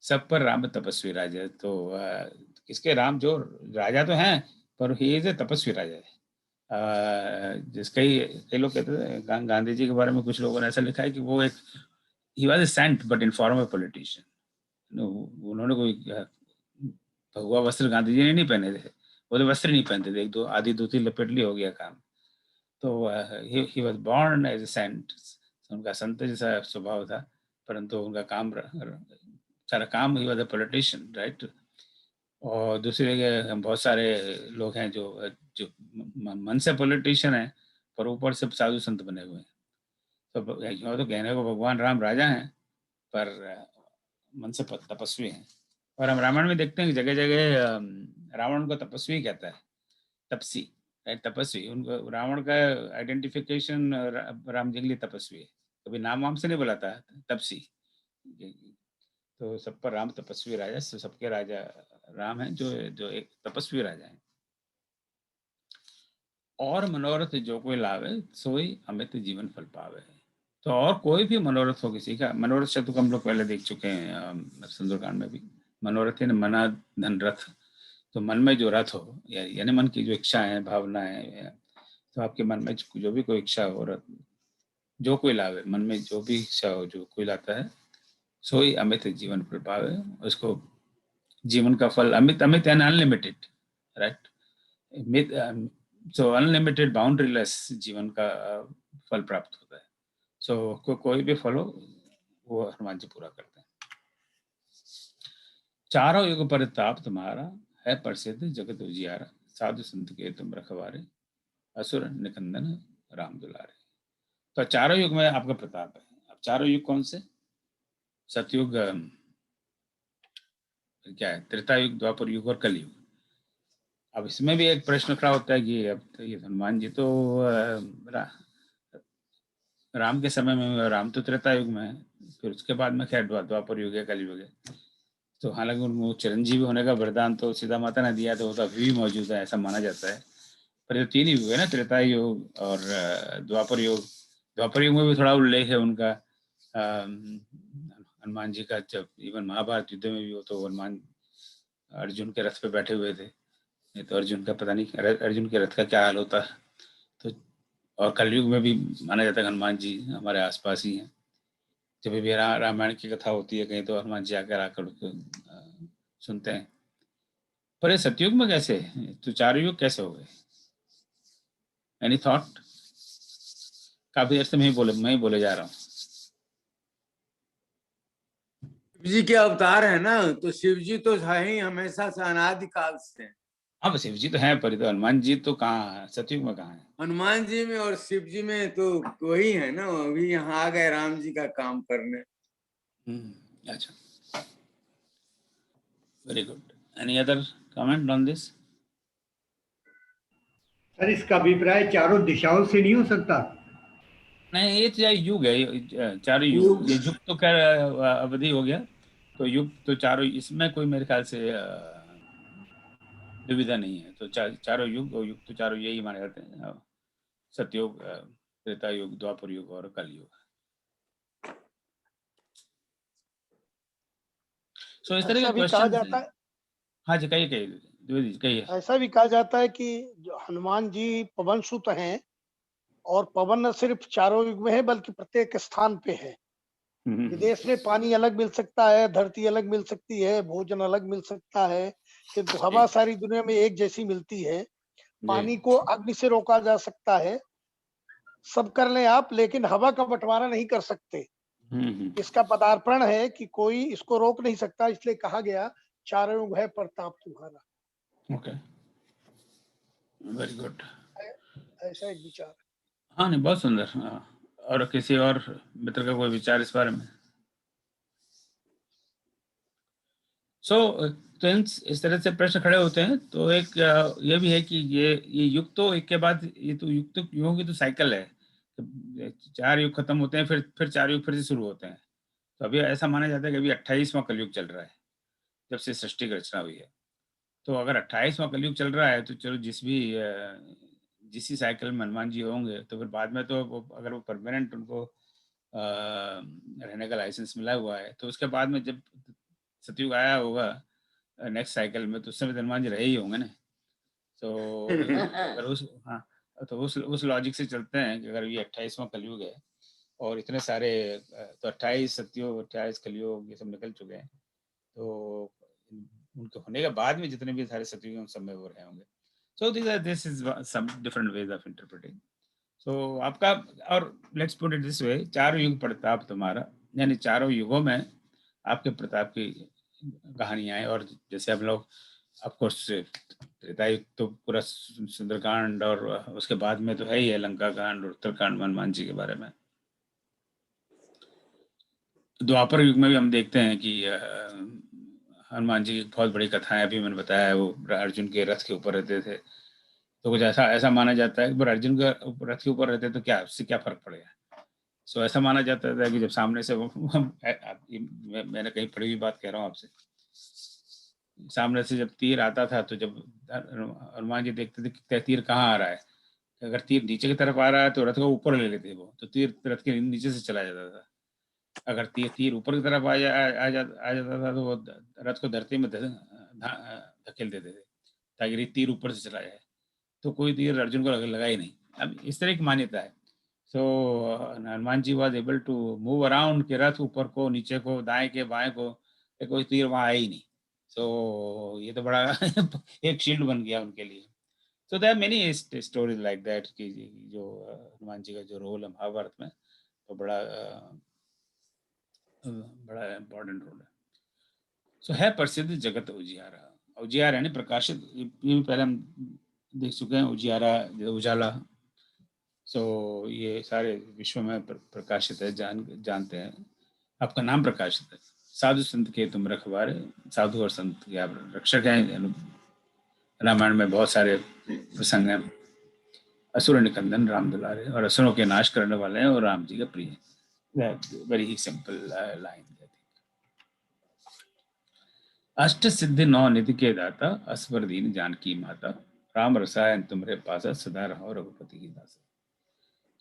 सब पर राम तपस्वी राजा। तो किसके राम, जो राजा तो हैं पर ही इज ए तपस्वी राजा है। कई लोग कहते हैं, गांधी जी के बारे में कुछ लोगों ने ऐसा लिखा है कि वो एक he was a saint but in form of politician. उन्होंने कोई भगवा वस्त्र गांधी जी ने नहीं पहने थे, वो तो वस्त्र नहीं पहनते थे, एक दो आधी धोती लपेट ली हो गया काम। तो he was born as a saint. उनका संत जैसा स्वभाव था, परंतु उनका काम सारा काम, ही वाज ए पॉलिटिशियन, राइट। और दूसरी जगह बहुत सारे लोग हैं जो मन से पॉलिटिशियन है पर ऊपर से साधु संत बने हुए हैं। तो कहने को भगवान राम राजा हैं, पर मन से तपस्वी हैं। और हम रामायण में देखते हैं कि जगह जगह रावण उनको तपस्वी कहता है, तपसी, तपस्वी। उनको रावण का आइडेंटिफिकेशन राम जी के लिए तपस्वी है, कभी नाम वाम से नहीं बुलाता, तपसी। तो सब पर राम तपस्वी राजा, सबके राजा राम है, जो एक तपस्वी राजा है। और मनोरथ जो कोई लावे सोई अमित जीवन फल पावे। तो और कोई भी मनोरथ हो किसी का, मनोरथ शब्द को हम लोग पहले देख चुके हैं सुंदरकांड में भी। मनोरथ है मना धन रथ, तो मन में जो रथ हो, यानी मन की जो इच्छा है, भावना है, तो आपके मन में जो भी कोई इच्छा हो, रथ जो कोई लावे, मन में जो भी इच्छा हो जो कोई लाता है, सोई अमित जीवन फल पावे। उसको जीवन का फल, अमित, अमित यानी अनलिमिटेड, राइट। सो अनलिमिटेड बाउंड्रीलेस जीवन का फल प्राप्त होता है। सो कोई भी फल हो वो हनुमान जी पूरा करते हैं। चारों युग परिताप तुम्हारा, है प्रसिद्ध जगत उजियारा। साधु संत के तुम रखवारे, असुर निकंदन राम दुलारे। तो चारों युग में आपका प्रताप है। अब चारों युग कौन से? सतयुग, क्या है, त्रेता युग, द्वापर युग और कलयुग। अब इसमें भी एक प्रश्न खड़ा होता है कि अब तो ये हनुमान जी तो राम के समय में, राम तो त्रेता युग में है, फिर उसके बाद में खैर द्वापर युग है, कलयुग है। तो हालांकि उनको चिरंजीवी होने का वरदान तो सीता माता ने दिया, तो वो तो अभी भी मौजूद है, ऐसा माना जाता है। पर ये तीन युग है ना, त्रेता युग और द्वापर युग। द्वापर युग में भी थोड़ा उल्लेख है उनका, हनुमान जी का। जब इवन महाभारत युद्ध में भी हो तो हनुमान अर्जुन के रथ पे बैठे हुए थे, नहीं तो अर्जुन का पता नहीं अर्जुन के रथ का क्या हाल होता। तो और कलयुग में भी माना जाता है हनुमान जी हमारे आसपास ही हैं। जब भी रामायण की कथा होती है कहीं, तो हनुमान जी आकर सुनते हैं। पर ये सतयुग में कैसे, तो चार युग कैसे हो गए? Any thought? काफी देर से मैं ही बोले जा रहा हूँ। शिव जी के अवतार है ना, तो शिव जी तो है ही हमेशा से, अनादिकाल से। हाँ, शिव जी तो है, पर तो हनुमान जी तो कहाँ है, सतयुग में कहाँ है? हनुमान जी में और शिव जी में तो वही है ना, अभी यहाँ आ गए राम जी का काम करने। अच्छा, very good. Any other comment on this? Sir इसका अभिप्राय चारों दिशाओं से नहीं हो सकता? नहीं, ये तो युग है, चारों युग। ये युग तो खैर अवधि हो गया, तो युग तो चारों, इसमें कोई मेरे ख्याल से दुविधा नहीं है। तो चारों युग, और युग तो चारों यही माने जाते हैं, सतयुग, त्रेता युग, द्वापर युग और कलयुग। सो इस तरह के क्वेश्चन। हाँ जी, कहिए। ऐसा भी कहा जाता है कि जो हनुमान जी पवन सुत हैं, और पवन न सिर्फ चारों युग में है बल्कि प्रत्येक स्थान पे है। विदेश में पानी अलग मिल सकता है, धरती अलग मिल सकती है, भोजन अलग मिल सकता है, किंतु हवा सारी दुनिया में एक जैसी मिलती है। पानी को अग्नि से रोका जा सकता है, सब कर लें आप, लेकिन हवा का बंटवारा नहीं कर सकते। इसका पदार्पण है कि कोई इसको रोक नहीं सकता, इसलिए कहा गया चारों युग है प्रताप तुम्हारा। Okay, very good. ऐसा एक विचार। हाँ, नहीं, बहुत सुंदर। और किसी और मित्र का कोई विचार इस बारे में? तो इस तरह से प्रश्न खड़े होते हैं। तो एक ये भी है कि ये युग तो एक के बाद, ये तो युग, तो युगों की तो साइकिल है। चार युग खत्म होते हैं, फिर चार युग फिर से शुरू होते हैं। तो अभी ऐसा माना जाता है कि अभी 28वां कलयुग चल रहा है, जब से सृष्टि की रचना हुई है। तो अगर 28वां कलयुग चल रहा है, तो चलो जिस साइकिल में हनुमान जी होंगे, तो फिर बाद में तो अगर वो परमानेंट उनको रहने का लाइसेंस मिला हुआ है, तो उसके बाद में जब सतयुग आया होगा नेक्स्ट साइकिल में, तो उस समय हनुमान जी रहे ही होंगे ना। तो अगर उस लॉजिक से चलते हैं कि अगर ये 28वां कलयुग है और इतने सारे, तो 28 सतयुग, 28 कलयुग ये सब निकल चुके हैं, तो उनके होने के बाद में जितने भी सारे सतयुग सब में वो रहे होंगे। So this is some different ways of interpreting. So आपका, और let's put it this way, चारों युग प्रताप तुम्हारा, यानी चारों युगों में आपके प्रताप की कहानियां हैं। और जैसे हम लोग ऑफकोर्स त्रेता युग तो पूरा सुंदरकांड, और उसके बाद में तो है ही है लंका कांड और उत्तरकांड हनुमान जी के बारे में। द्वापर युग में भी हम देखते हैं कि हनुमान जी की बहुत बड़ी कथाएं अभी मैंने बताया है, वो अर्जुन के रथ के ऊपर रहते थे, तो कुछ ऐसा ऐसा माना जाता है कि अर्जुन के रथ के ऊपर रहते तो क्या उससे क्या फर्क पड़ेगा। सो ऐसा माना जाता था कि जब सामने से मैंने कहीं पढ़ी हुई बात कह रहा हूँ आपसे, सामने से जब तीर आता था तो जब हनुमान जी देखते थे कि तीर कहाँ आ रहा है, अगर तीर नीचे की तरफ आ रहा है तो रथ को ऊपर ले लेते वो, तो तीर रथ के नीचे से चला जाता था। अगर तीर ऊपर की तरफ आ जाता था तो वो रथ को धरती में धकेल देते थे ताकि तीर ऊपर से चला जाए, तो कोई तीर अर्जुन को लगा ही नहीं। अब इस तरह की मान्यता है। So Hanuman ji was able to move around के रथ ऊपर को नीचे को दाएं के बाएं को, कोई तीर वहां आया ही नहीं। सो ये तो बड़ा एक शील्ड बन गया उनके लिए। So there many stories like that कि जो हनुमान जी का जो रोल है महाभारत में तो बड़ा इम्पोर्टेंट रोल है। सो है प्रसिद्ध जगत उजियारा, उजियारा यानी प्रकाशित, ये भी पहले हम देख चुके हैं, उजियारा उजाला। सो ये सारे विश्व में प्रकाशित है, जानते हैं। आपका नाम प्रकाशित है, साधु संत के तुम रखवारे, साधु और संत के आप रक्षक हैं। रामायण में बहुत सारे प्रसंग हैं। असुर निकंदन राम दुलारे, और असुरों के नाश करने वाले हैं और राम जी के प्रिय। वेरी ही सिंपल लाइन। अष्ट सिद्धि नौ निधि के दाता, असवर दीन जानकी माता, राम रसायन तुमरे पासा, सदा रहो रघुपति की दासा।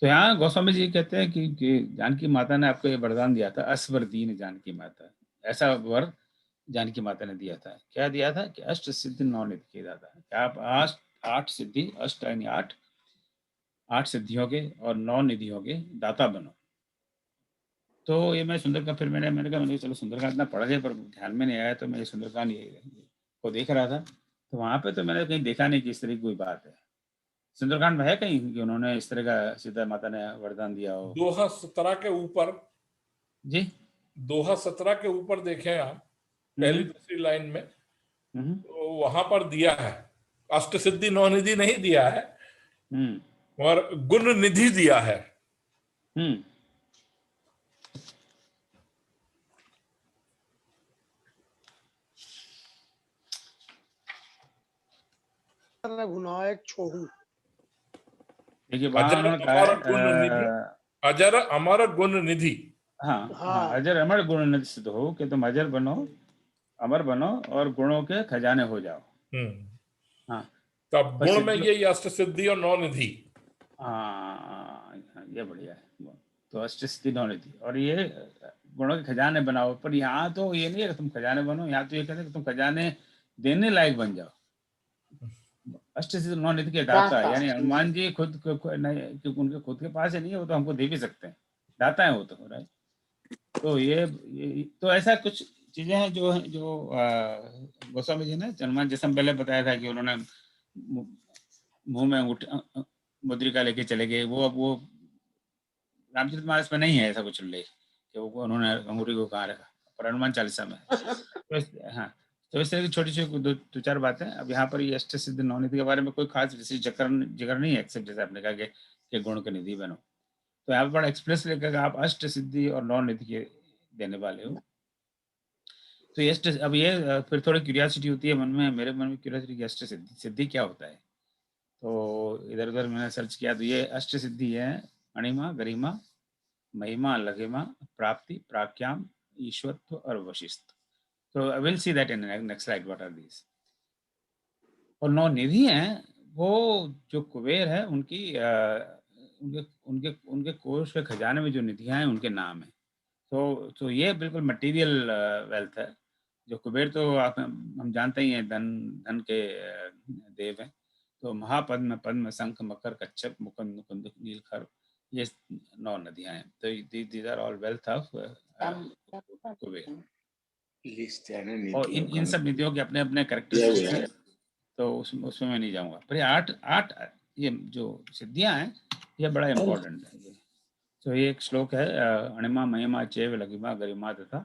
तो यहाँ गोस्वामी जी कहते हैं कि जानकी माता ने आपको ये वरदान दिया था, असवर दीन जानकी माता, ऐसा वर जानकी माता ने दिया था। क्या दिया था कि अष्ट सिद्धि नौ निधि के दाता, क्या आप आठ सिद्धि, अष्ट यानी आठ सिद्धियों के और 9 निधियों के दाता बनो। तो ये मैं सुंदरकांड, फिर मैंने कहा चलो सुंदरकांड इतना पढ़ा जाए, पर ध्यान में नहीं आया, तो मैं ये सुंदरकांड को देख रहा था, तो वहां पे तो मैंने कहीं देखा नहीं कि इस तरह की कोई बात है। सुंदरकांड में है कहीं कि उन्होंने इस तरह का सीता माता ने वरदान दिया हो? दोहा 17 के ऊपर जी, दोहा 17 के ऊपर देखें आप, पहली दूसरी लाइन में, तो वहां पर दिया है। अष्ट सिद्धि नौ निधि नहीं दिया है, और गुण निधि दिया है। रघुनायक छोहू, देखिए अजर अमर गुण निधि, अजर अमर गुण निधि। हाँ, अजर अमर गुण निधि सिद्ध हो कि तुम अजर बनो, अमर बनो और गुणों के खजाने हो जाओ। हाँ, तब गुण में ये अष्ट सिद्धि और नौ निधि। हाँ, ये बढ़िया है। तो अष्ट सिद्धि नौ निधि और ये गुणों के खजाने बनाओ। पर यहाँ तो ये नहीं है कि तुम खजाने बनो, यहाँ तो ये कहते हैं कि तुम खजाने देने लायक बन जाओ। अष्ट सिद्धि नौ निधि के दाता, यानी हनुमान जी खुद नहीं, क्योंकि उनके खुद के पास ही नहीं है, वो तो हमको दे भी सकते हैं, दाता है वो तो, राइट। तो ये तो ऐसा कुछ चीजें हैं जो गोस्वामी जी ने, हनुमान जैसे हम पहले बताया था कि उन्होंने मुंह में मुद्रिका लेके चले गए, वो रामचरितमानस में नहीं है ऐसा कुछ उल्लेख कि वो उन्होंने अंगूठी को कहाँ रखा, पर हनुमान चालीसा में है। हाँ, तो इस तरह की छोटी छोटी दो चार बातें। अब यहाँ पर ये अष्ट सिद्धि नौ निधि के बारे में कोई खास विशेष जिक्र नहीं है, एक्सेप्ट जैसे आपने कहा कि गुण के निधि बनो। तो यहाँ पर बड़ा एक्सप्रेस लेकर आप अष्ट सिद्धि और नौ निधि के देने वाले हो। तो ये अब ये फिर थोड़ी क्यूरियोसिटी होती है मन में, मेरे मन में क्यूरियोसिटी की अष्ट सिद्धि क्या होता है। तो इधर उधर मैंने सर्च किया, तो ये अष्ट सिद्धि है अणिमा, गरिमा, महिमा, लघिमा, प्राप्ति, प्राज्ञाम, ईश्वरत्व और वशिष्ठ। तो I will see that in next slide what are these. और नौ निधि हैं वो जो कुबेर है उनकी उनके कोष के खजाने में जो निधियां हैं उनके नाम है। तो ये बिल्कुल मटेरियल वेल्थ है। जो कुबेर तो हम जानते ही हैं, धन के देव हैं। तो महापद्म, पद्म, शंख, मकर, कच्छप, मुकुंद, मुकुंद, नीलखर, ये 9 नदियां हैं। तो these are all wealth of Kubera. और इन सब निधियों के अपने अपने कैरेक्टरिस्टिक्स हैं, तो उसमें मैं नहीं जाऊंगा। पर आठ ये जो सिद्धियां हैं ये बड़ा इम्पोर्टेंट है। तो ये एक श्लोक है, अणिमा, महिमा, चैव, लघिमा, गरिमा तथा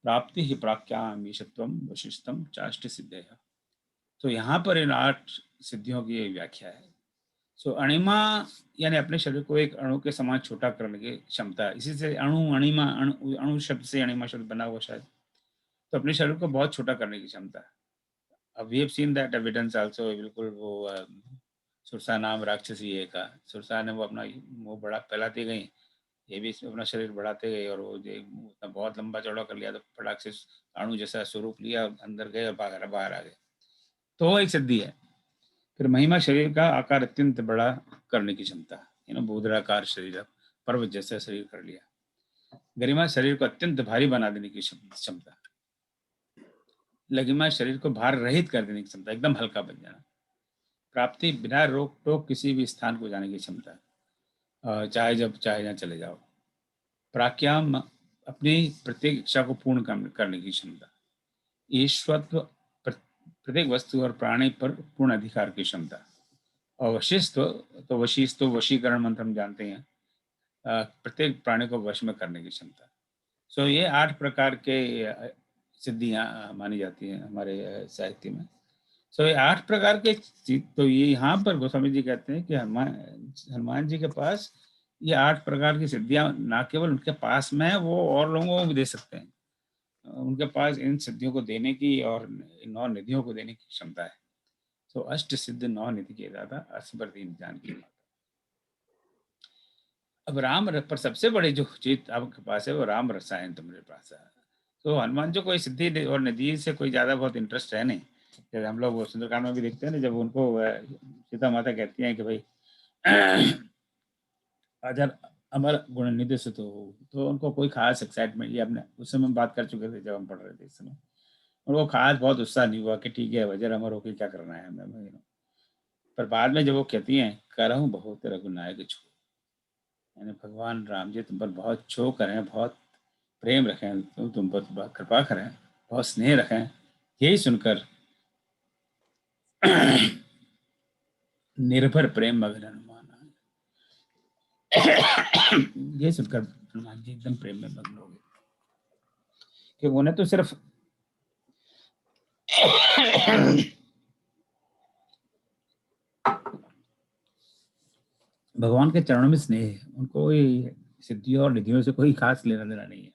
प्राप्ति ही प्राज्ञाम, ईशत्वम, वशिष्ठम, चाष्ट सिद्धेय। तो यहाँ पर इन 8 सिद्धियों की व्याख्या है। सो अणिमा यानी अपने शरीर को एक अणु के समान छोटा करने की क्षमता। इसी से अणु अणिमा अणु शब्द से अणिमा शब्द बना हुआ शायद। तो अपने शरीर को बहुत छोटा करने की क्षमता। अब we have seen that evidence also. बिल्कुल वो सुरसा नाम राक्षसी है का, सुरसा ने वो अपना मुंह बड़ा फैलाती गई, ये भी अपना शरीर बढ़ाते गए और वो बहुत लंबा चौड़ा कर लिया तो फटाक से अणु जैसा स्वरूप लिया, अंदर गए और बाहर आ गए। तो वो एक सिद्धि है। फिर महिमा शरीर का आकार अत्यंत बड़ा करने की क्षमता, बूदराकार शरीर, पर्वत जैसा शरीर कर लिया। गरिमा शरीर को अत्यंत भारी बना देने की क्षमता। लघिमा शरीर को भार रहित कर देने की क्षमता, एकदम हल्का बन जाना। प्राप्ति बिना रोक टोक किसी भी स्थान को जाने की क्षमता, चाहे जब चाहे जहाँ चले जाओ। प्राक्याम अपनी प्रत्येक इच्छा को पूर्ण करने की क्षमता। ईश्वरत्व प्रत्येक वस्तु और प्राणी पर पूर्ण अधिकार की क्षमता। और वशिष्ठ तो वशीकरण मंत्र हम जानते हैं, प्रत्येक प्राणी को वश में करने की क्षमता। सो ये 8 प्रकार के सिद्धियां मानी जाती हैं हमारे साहित्य में। सो ये 8 प्रकार के, तो ये यहाँ पर गोस्वामी जी कहते हैं कि हनुमान जी के पास ये 8 प्रकार की सिद्धियां ना केवल उनके पास में है, वो और लोगों को भी दे सकते हैं। उनके पास इन सिद्धियों को देने की और 9 निधियों को देने की क्षमता है। तो अष्ट सिद्ध 9 निधि के दाता असबर दीन जानकी माता। अब राम पर सबसे बड़ी जो चीज आपके पास है वो राम रसायन तुम्हारे पास है। तो हनुमान जी को सिद्धि और निधि से कोई ज्यादा बहुत इंटरेस्ट है नहीं। जैसे हम लोग वो सुंदरकांड में भी देखते हैं ना, जब उनको सीता माता कहती हैं कि भाई अजर अमर गुण निधि से, तो उनको कोई खास एक्साइटमेंट, ये अपने उस समय बात कर चुके थे जब हम पढ़ रहे थे इस समय, उनको खास बहुत उत्साह नहीं हुआ कि ठीक है अजर अमर होकर क्या करना है हमें। पर बाद में जब वो कहती हैं करहूं बहुत रघुनायक छो, यानी भगवान राम जी तुम पर बहुत छो करें, बहुत प्रेम रखें, तुम पर बहुत कृपा करें, बहुत स्नेह रखें, यही सुनकर निर्भर प्रेम मगन हनुमान, ये सुनकर हनुमान जी एकदम प्रेम में मग्न हो गए कि उन्हें तो सिर्फ भगवान के चरणों में स्नेह है, उनको सिद्धियों और निधियों से कोई खास लेना देना नहीं है।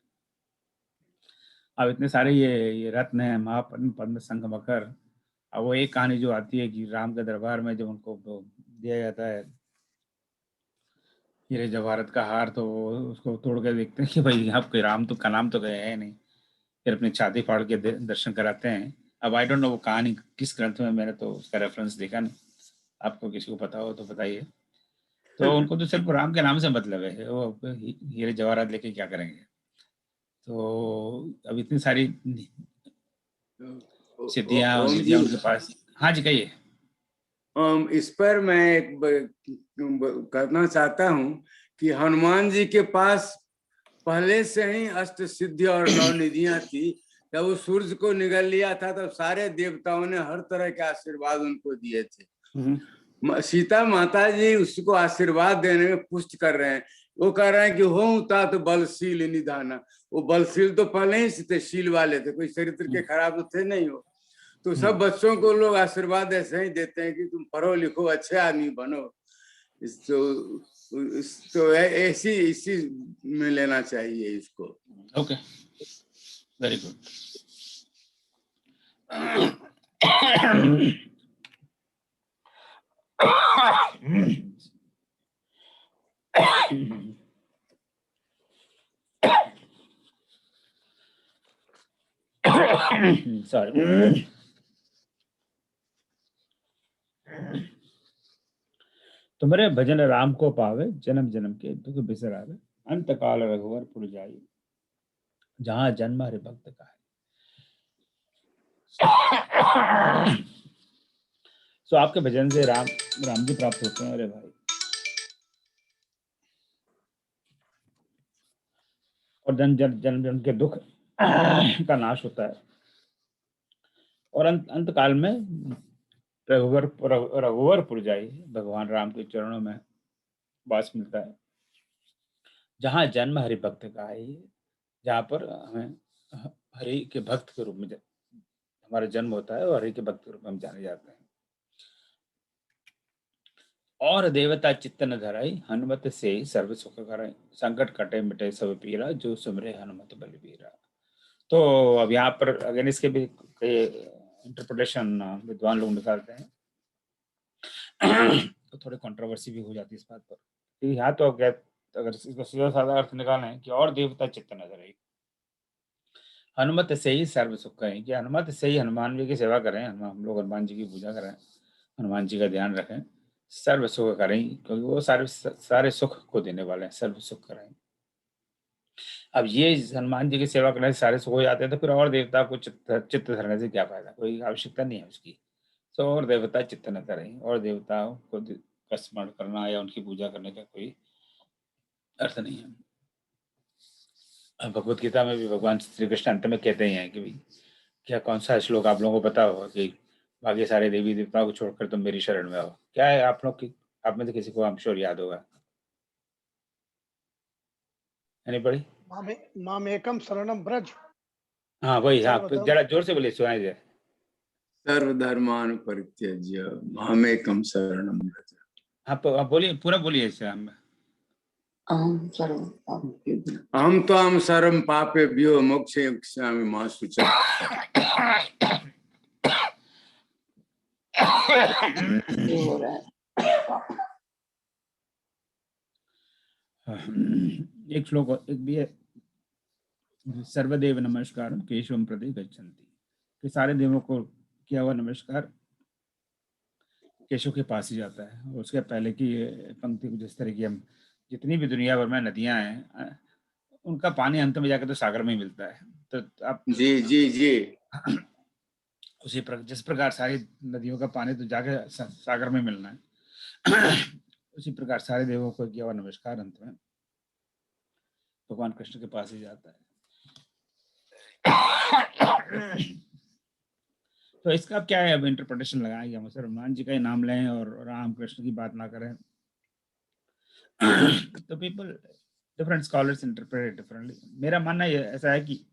अब इतने सारे ये रत्न है, महापद्म पद्म संग मकर। अब वो एक कहानी जो आती है कि राम के दरबार में जब उनको दिया जाता है हीरे जवाहरत का हार, तो उसको तोड़ के देखते हैं कि भाई आपके राम तो का नाम तो गया है नहीं। फिर अपनी छाती फाड़ के दर्शन कराते हैं। अब आई डोंट नो वो कहानी किस ग्रंथ में, मैंने तो उसका रेफरेंस देखा नहीं, आपको किसी को पता हो तो बताइए। तो उनको तो सिर्फ राम के नाम से मतलब है, वो हीरे जवाहरात लेके क्या करेंगे। तो अब इतनी सारी सिद्धियां उनके पास। हाँ जी कहिए। इस पर मैं एक कहना चाहता हूँ कि हनुमान जी के पास पहले से ही अष्ट सिद्धि और 9 निधियां थी। जब वो सूर्य को निगल लिया था तब सारे देवताओं ने हर तरह के आशीर्वाद उनको दिए थे। सीता माता जी उसको आशीर्वाद देने में पुष्ट कर रहे हैं। वो कह रहे हैं कि हो तात बलशील निधाना। वो बलशील तो पहले ही थे, शील वाले थे, कोई चरित्र के खराब तो थे नहीं हो। तो सब बच्चों को लोग आशीर्वाद ऐसे ही देते हैं कि तुम पढ़ो लिखो अच्छे आदमी बनो। तो ऐसी इसी में लेना चाहिए इसको। Okay, very good. सॉरी। तुम्हारे भजन राम को पावे, जन्म जन्म के दुख बिसरावे, अंत काल रघुवर पुर जाई, जहां जन्म हरि भक्त का है। सो आपके भजन से राम जी प्राप्त होते हैं। अरे भाई, और जन्म जन्म के दुख का नाश होता है, और अंत काल में रघुवर पुर जाई, भगवान राम के चरणों में वास मिलता है, जहां जन्म हरि भक्त का है, जहां पर हमें हरि के भक्त के रूप में हमारा जन्म होता है और हरि के भक्त के रूप में हम जाने जाते हैं। और देवता चित्त न धराई, हनुमत से सर्व सुख कराई, संकट कटे मिटे सब पीरा, जो सुमरे हनुमत बलबीरा। तो अब यहाँ पर अगेन इसके भी कई इंटरप्रिटेशन विद्वान लोग निकालते हैं तो थोड़ी कंट्रोवर्सी भी हो जाती है इस बात पर। तो यहाँ तो क्या, अगर इसका सीधा साधा अर्थ निकालें कि और देवता चित्त न धराई, हनुमत से ही सर्व सुख करें, कि हनुमत से ही हनुमान जी की सेवा करें, हम लोग हनुमान जी की पूजा करें, हनुमान जी का ध्यान रखें, सर्व सुख करें, क्योंकि वो सारे सुख को देने वाले हैं, सर्व सुख करें। अब ये हनुमान जी की सेवा करने से सारे सुख हो जाते हैं, तो फिर और देवता को चित्त धरने से क्या फायदा, कोई आवश्यकता नहीं है उसकी। तो और देवता चित्त न करें, और देवताओं को स्मरण करना या उनकी पूजा करने का कोई अर्थ नहीं है। भगवत गीता में भी भगवान श्री कृष्ण अंत में कहते हैं कि भाई क्या, कौन सा श्लोक आप लोगों को पता होगा कि बाकी सारे देवी देवताओं को छोड़कर तुम मेरी शरण में आओ? क्या है आप लोग की, आप में से किसी को आई एम श्योर याद होगा? एनीबॉडी? मामेकम शरणम ब्रज। हाँ वही, हाँ जरा जोर से बोलिए, सुनाई दे। सर्वधर्मान परित्यज्य मामेकम शरणम व्रज। आप बोलिए, पूरा बोलिए इसे। अहम त्वां सर्वं पापेभ्यो मोक्षयिष्यामि मा शुचः। एक श्लोक एक भी है, सर्वदेव नमस्कारम केशवम प्रति गच्छन्ति, कि सारे देवों को किया हुआ नमस्कार केशव के पास ही जाता है। और उसके पहले की पंक्ति को जिस तरह की, हम जितनी भी दुनिया भर में नदियां हैं उनका पानी अंत में जाकर तो सागर में ही मिलता है। तो आप जी जी जी उसी जिस प्रकार सारी नदियों का पानी तो जाके सागर में मिलना है, उसी प्रकार सारे देवों को किया हुआ नमस्कार अंत में भगवान कृष्ण के पास ही जाता है। तो इसका क्या है, अब इंटरप्रिटेशन लगाएंगे हम, सर हनुमान जी का ही नाम लें और राम कृष्ण की बात ना करें। तो people, different scholars interpret differently. मेरा मानना ऐसा है कि,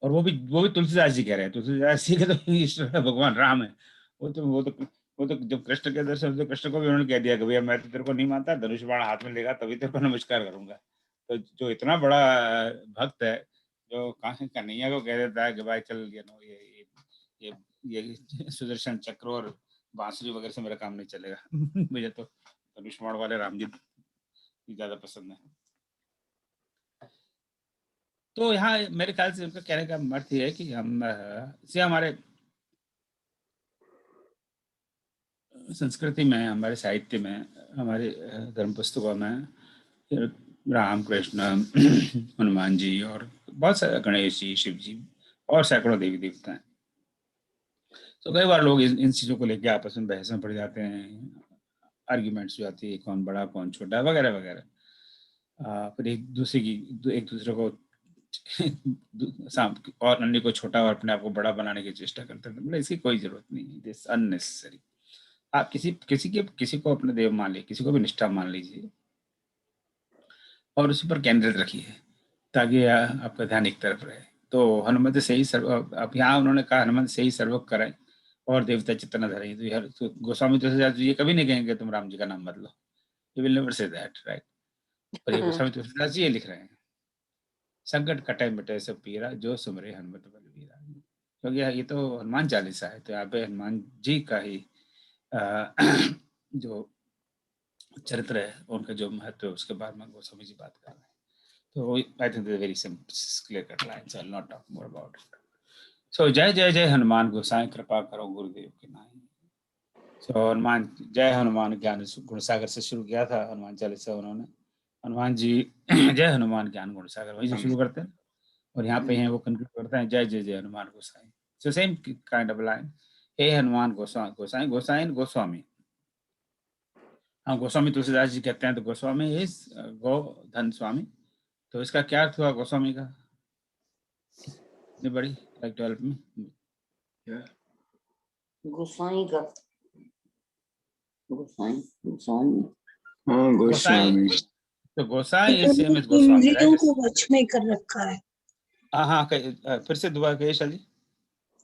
और वो भी तुलसीदास जी कह रहे हैं, तुलसीदास जी के तो ईश्वर भगवान राम है। वो तो जब कृष्ण के दर्शन, तो कृष्ण को भी उन्होंने कह दिया कि भैया मैं तो तेरे को नहीं मानता, धनुष बाण हाथ में लेगा तभी तेरे को नमस्कार करूंगा। तो जो इतना बड़ा भक्त है, जो कन्हैया को कह देता है कि भाई चल ये सुदर्शन चक्र और बांसुरी वगैरह से मेरा काम नहीं चलेगा, मुझे तो धनुष बाण वाले राम जी ज्यादा पसंद है। तो यहाँ मेरे ख्याल से उनका कहने का अर्थ ये है कि हम से हमारे संस्कृति में, हमारे साहित्य में, हमारे धर्म पुस्तकों में राम कृष्ण हनुमान जी और बहुत सारे गणेश जी, शिव जी और सैकड़ों देवी देवता हैं। तो कई बार लोग इन चीजों को लेकर आपस में बहस में पड़ जाते हैं, आर्ग्यूमेंट्स हो जाती है, कौन बड़ा कौन छोटा वगैरह वगैरह। फिर एक दूसरे को और अन्य को छोटा और अपने आप को बड़ा बनाने की चेष्टा करते हैं। मतलब इसकी कोई जरूरत नहीं है, दिस अननेसेसरी। आप किसी को अपने देव मान लीजिए, किसी को भी निष्ठा मान लीजिए और उसी पर केंद्रित रखिए ताकि आपका ध्यान एक तरफ रहे। तो हनुमत से ही सर्व, अब यहाँ उन्होंने कहा हनुमत से ही सर्व कराए और देवता चित्त न धरे। तो गोस्वामी तुलसीदास ये कभी नहीं कहेंगे तुम राम जी का नाम बदलो, you will never say that, right. पर ये गोस्वामी तुलसीदास जी ये लिख रहे हैं, संकट कटे मिटे सब पीरा, जो सुमरे हनुमत बलबीरा। क्योंकि ये तो हनुमान चालीसा है, तो यहाँ पे हनुमान जी का ही जो चरित्र है, उनका जो महत्व है, उसके बारे में गोस्वामी जी बात कर रहे हैं। तो I think very clear cut lines, I will not talk more about it. So जय जय जय हनुमान गोसाई, कृपा करो गुरुदेव के नाई। सो हनुमान, जय हनुमान ज्ञान गुण सागर से शुरू किया था हनुमान चालीसा उन्होंने। हनुमान जी जय हनुमान ज्ञान गुण सागर वहीं से शुरू करते हैं और यहाँ पे हैं वो कंक्लूड करते हैं जय जय जय हनुमान गोसाई। So same kind of line, हे हनुमान गोसाई, गोसाई गोस्वामी। हाँ, गोस्वामी तुलसीदास जी कहते हैं तो गोस्वामी इज गोधन स्वामी। तो इसका क्या अर्थ हुआ गोस्वामी का? बड़ी लाइक टू हेल्प मी। गोसाई का गोस्वामी। तो गोसाई इज सेम एज गोस्वामी, इंद्रियों को वश में कर रखा है। हाँ फिर से दुआ कहिए शाह जी।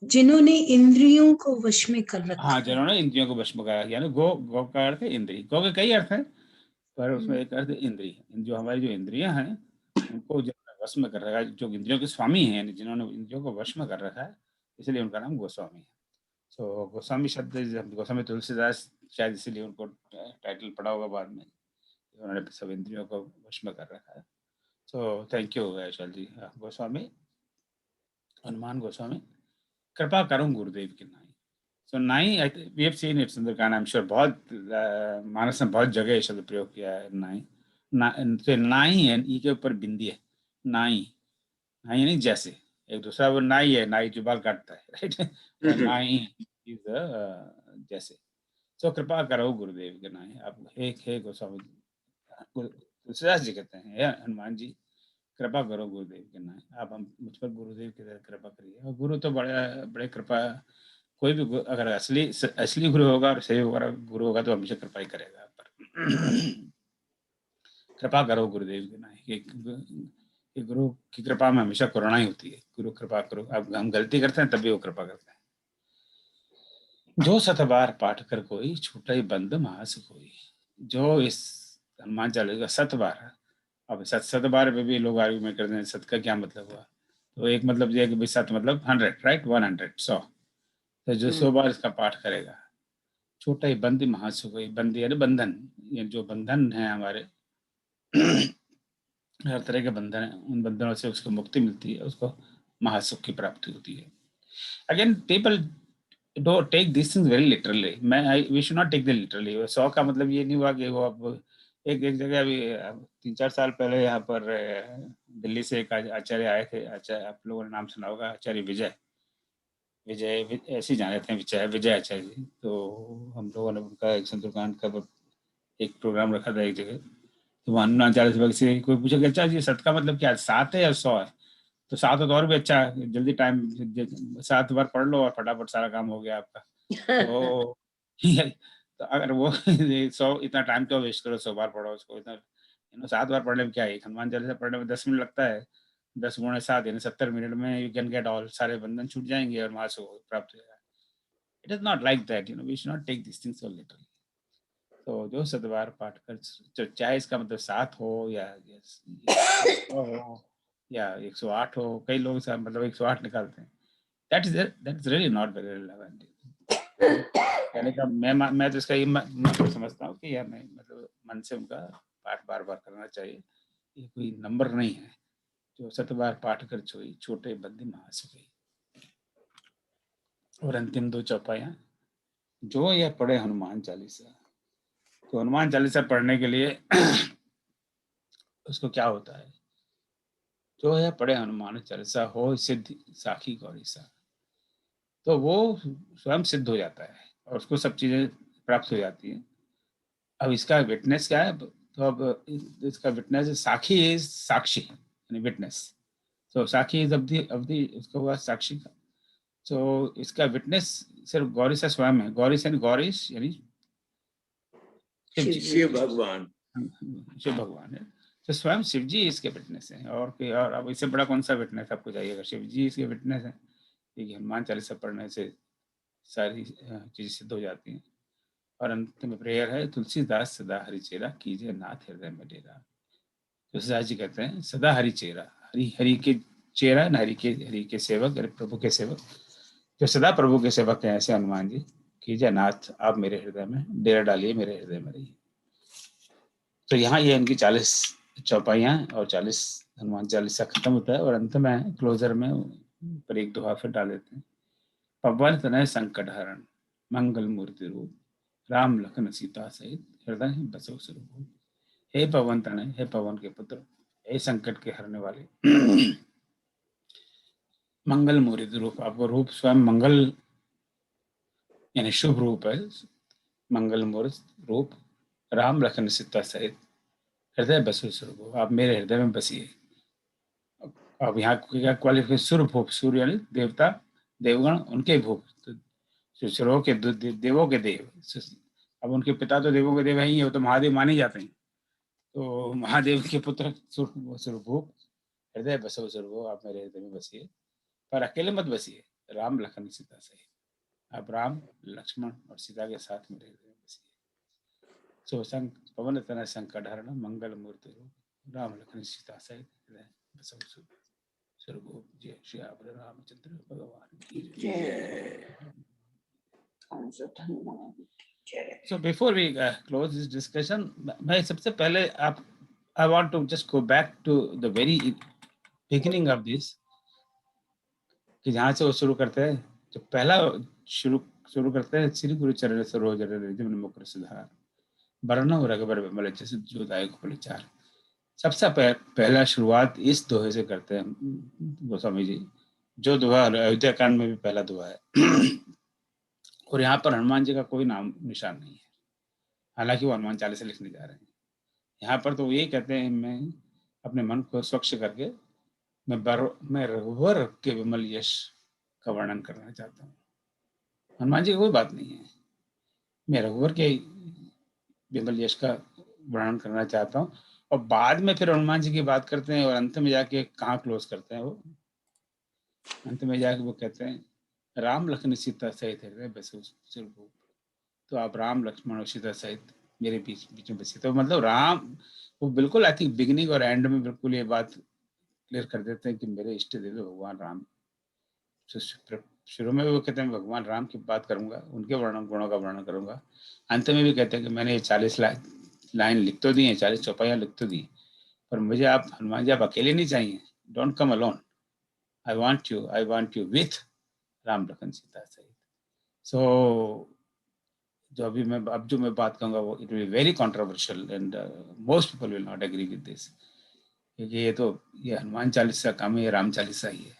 जिन्होंने इंद्रियों को वश में कर रखा हाँ, है। जिन्होंने इंद्रियों को वश में करा, यानी गो, गो का अर्थ है इंद्रिय। गो के कई अर्थ है, पर उसमें एक अर्थ इंद्रिय। जो हमारी जो इंद्रियां हैं उनको जिन्होंने वश में कर रखा है, जो इंद्रियों के स्वामी हैं, यानी जिन्होंने इंद्रियों को वश में कर रखा है, इसलिए उनका नाम गोस्वामी है। सो गोस्वामी शब्द, गोस्वामी तुलसीदास शायद इसीलिए उनको टाइटल पड़ा होगा बाद में, उन्होंने सब इंद्रियों को वश में कर रखा है। So thank you Vaishal ji. Goswami, Hanuman Goswami, कृपा करूं गुरुदेव के नाई। सो नाई, we have seen it Sunderkand, I am sure बहुत मानस ने बहुत जगह शब्द प्रयोग किया है नाई। नाई है, ई के ऊपर बिंदी है, नाई। नाई यानी जैसे। एक दूसरा वो नाई है, नाई जो बाल काटता है, राइट। नाई इज जैसे। सो कृपा करो गुरुदेव के नाई। आप हे गोस्वामी तुलसीदास जी कहते हैं, हनुमान जी कृपा करो गुरुदेव के नाई, आप हम मुझ पर गुरुदेव की तरह कृपा करिए। और गुरु तो बड़े कृपा, कोई भी अगर असली गुरु होगा और सही गुरु होगा तो हमेशा कृपा ही करेगा आप पर। कृपा करो गुरुदेव के नाई, कि गुरु की कृपा में हमेशा करुणा ही होती है। गुरु कृपा करो। अब हम गलती करते हैं तभी वो कृपा करते हैं। जो 7 बार पाठ कर कोई, छूटा ही बंद महास कोई। जो इस हनुमान चालीसा 7 बार, अब 7 बार पे भी लोग आर्ग्यूमेंट करते हैं 7 का क्या मतलब हुआ। तो एक मतलब ये है कि 7 मतलब 100, राइट, 100, 100। तो जो 100 बार इसका पाठ करेगा, छोटा ही बंदी महासुख कोई। बंदी यानी बंधन, ये जो बंधन है हमारे, हर तरह के बंधन है, उन बंधनों से उसको मुक्ति मिलती है, उसको महासुख की प्राप्ति होती है। Again people don't take this things very literally. We should not take the literally. 100 का मतलब ये नहीं हुआ कि वो अब एक जगह अभी 3-4 साल पहले यहाँ पर दिल्ली से एक आचार्य आए थे। आचार्य, आप लोगों ने नाम सुना होगा, आचार्य विजय ऐसे ही जाने थे, विजय आचार्य जी। तो हम लोगों ने उनका एक सुंदरकांड का एक प्रोग्राम रखा था एक जगह। तो वहाँ हनुमान चालीसा से कोई पूछा कि अच्छा जी 7 का मतलब क्या है, 7 है या 100 है? तो 7 हो तो और भी अच्छा, जल्दी टाइम 7 बार पढ़ लो और फटाफट सारा काम हो गया आपका। तो तो अगर वो 100 इतना टाइम क्यों वेस्ट करो, 100 बार पढ़ो उसको। इतना 7 बार पढ़ने में क्या है? हनुमान चालीसा पढ़ने में 10 मिनट लगता है, 10 गुणे 7 यानी 70 मिनट में यू कैन गेट ऑल, सारे बंधन छूट जाएंगे और वहां से प्राप्त हो जाएगा। It is not like that, we should not take this things so literally. तो जो 7 बार पाठ कर, चाहे इसका मतलब 7 हो या 100 हो या 108 हो, कई लोग मतलब 108 निकालते हैं। That is really not very relevant. कहने का मैं तो इसका ये मतलब समझता हूँ कि यार नहीं, मतलब मन से उनका पाठ बार बार करना चाहिए। ये कोई नंबर नहीं है। जो 7 बार पाठ कर छोई, छोटे बंदी महासुखी। और अंतिम 2 चौपाइयाँ, जो यह पढ़े हनुमान चालीसा। तो हनुमान चालीसा पढ़ने के लिए उसको क्या होता है? जो यह पढ़े हनुमान चालीसा हो सिद्ध साखी गौरी सा। तो वो स्वयं सिद्ध हो जाता है और उसको सब चीजें प्राप्त हो जाती हैं। अब इसका विटनेस क्या है? तो अब इसका विटनेस साखी इज साक्षी, यानी विटनेस। तो साखी इज अवधि उसका हुआ साक्षी का। तो इसका विटनेस सिर्फ गौरी से स्वयं है। गौरी से गौरीश यानी शिव भगवान, शिव भगवान है। तो स्वयं शिव जी इसके विटनेस है। और अब इससे बड़ा कौन सा विटनेस आपको चाहिए? अगर शिव जी इसके विटनेस है, कि हनुमान चालीसा पढ़ने से सारी चीजें सिद्ध हो जाती हैं। और अंत में प्रेयर है, तुलसीदास सदा हरि चेरा, कीजिए नाथ हृदय में डेरा। तुलसीदास जी कहते हैं सदा हरि चेरा, हरि के चेरा, हरि के सेवक, प्रभु के सेवक, जो सदा प्रभु के सेवक हैं, ऐसे हनुमान जी, कीजिए नाथ आप मेरे हृदय में डेरा डालिए, मेरे हृदय में रहिए। तो यहाँ ये इनकी 40 चौपाइयाँ और 40 हनुमान चालीसा खत्म होता है। और अंत में क्लोजर में पर एक दोहा फिर डाल देते हैं, पवन तनय संकट हरण, मंगल मूर्ति रूप, राम लखन सीता सहित हृदय बसो स्वरूप। हे पवन तनय, हे पवन के पुत्र, हे संकट के हरने वाले, मंगल मूर्ति रूप, आपको रूप स्वयं मंगल यानी शुभ रूप है, मंगल मूर्ति रूप, राम लखन सीता सहित हृदय बसो स्वरूप, आप मेरे हृदय में बसिए। अब यहाँ क्या क्वालिफिकेशन? सूर्य भूप, सूर्य यानी देवता, देवगण उनके भूप, सुरों के देवों के देव। अब उनके पिता तो देवों के देव ही है, तो महादेव माने जाते हैं। तो महादेव के पुत्र स्वरूप, हृदय बसो स्वरूप, आप मेरे हृदय में बसिए, पर अकेले मत बसिए, राम लखन सीता सहित। अब राम लक्ष्मण और सीता के साथ में रह सो पवन तनय संकट हरण मंगल मूर्ति रूप राम लखन सीता सहित बसहु सुख। स्वर्गो जय श्री रामचंद्र भगवान की जय। So before we close this discussion, मैं सबसे पहले I want to just go back to the very beginning of this, कि जहाँ से वो शुरू करते हैं, जो पहला शुरू करते हैं, श्री गुरु चरण सरोज रज मुकुर सुधार बरनउँ रघुबर विमल जसु जो दायक फलचार। सबसे पहला शुरुआत इस दोहे से करते हैं गोस्वामी जी, जो दोहा अयोध्या कांड में भी पहला दोहा है। और यहाँ पर हनुमान जी का कोई नाम निशान नहीं है, हालांकि वो हनुमान चालीसा लिखने जा रहे हैं। यहाँ पर तो वो यही कहते हैं, मैं अपने मन को स्वच्छ करके मैं रघुवर के विमल यश का वर्णन करना चाहता हूँ। हनुमान जी की कोई बात नहीं है, मैं रघुवर के विमल यश का वर्णन करना चाहता हूँ। और बाद में फिर हनुमान जी की बात करते हैं, और अंत में जाके कहाँ क्लोज करते हैं, वो अंत में जाके वो कहते हैं राम लखन सीता सहित हृदय बसे सुरभूप। तो आप राम लक्ष्मण और सीता सहित मेरे बीच में बसे। तो मतलब राम वो बिल्कुल आई थिंक बिगिनिंग और एंड में बिल्कुल ये बात क्लियर कर देते हैं कि मेरे इष्ट देव भगवान राम। शुरू में वो कहते हैं भगवान राम की बात करूंगा, उनके गुणों का वर्णन करूंगा। अंत में भी कहते हैं कि मैंने ये 40 लाइन लिख तो दी है, 40 चौपाइयाँ लिख तो दी, पर मुझे आप हनुमान जी आप अकेले नहीं चाहिए, don't come alone, I want you with Ram Lakhan Sita सहित। सो जो मैं बात कहूँगा वो it will be very controversial and most people will not agree with this, क्योंकि ये हनुमान चालीसा काम है, ये राम चालीसा ही है,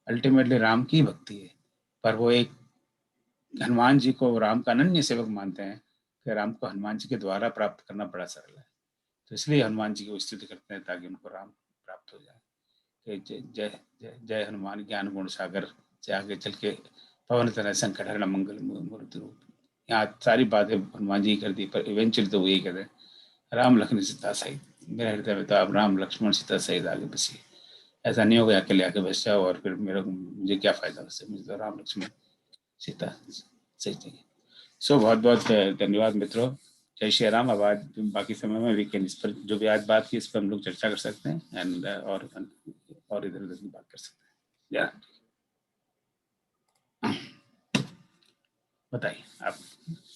अल्टीमेटली राम की भक्ति है। पर वो एक हनुमान जी को राम का अनन्य सेवक मानते हैं कि राम को हनुमान जी के द्वारा प्राप्त करना बड़ा सरल है, तो इसलिए हनुमान जी की स्तुति करते हैं ताकि उनको राम प्राप्त हो जाए। जय जय जय जय हनुमान ज्ञान गुण सागर से आगे चल के पवन तनय संकट हरण मंगल मूर्ति रूप। यहाँ सारी बातें हनुमान जी कर दी, पर इवेंचुअली तो वो यही कहते हैं राम लक्ष्मण सीता सहित मेरे हृदय में तो आप राम लक्ष्मण सीता सहित आगे बसिए। ऐसा नहीं होगा अकेले आके बस जाओ और फिर मुझे क्या फायदा उससे, मुझे तो राम लक्ष्मण सीता सही चाहिए। सो बहुत बहुत धन्यवाद मित्रों, जय श्री राम। अब आज बाकी समय में वीकेंड इस पर जो भी आज बात की इस पर हम लोग चर्चा कर सकते हैं एंड और इधर उधर की बात कर सकते हैं। बताइए आप,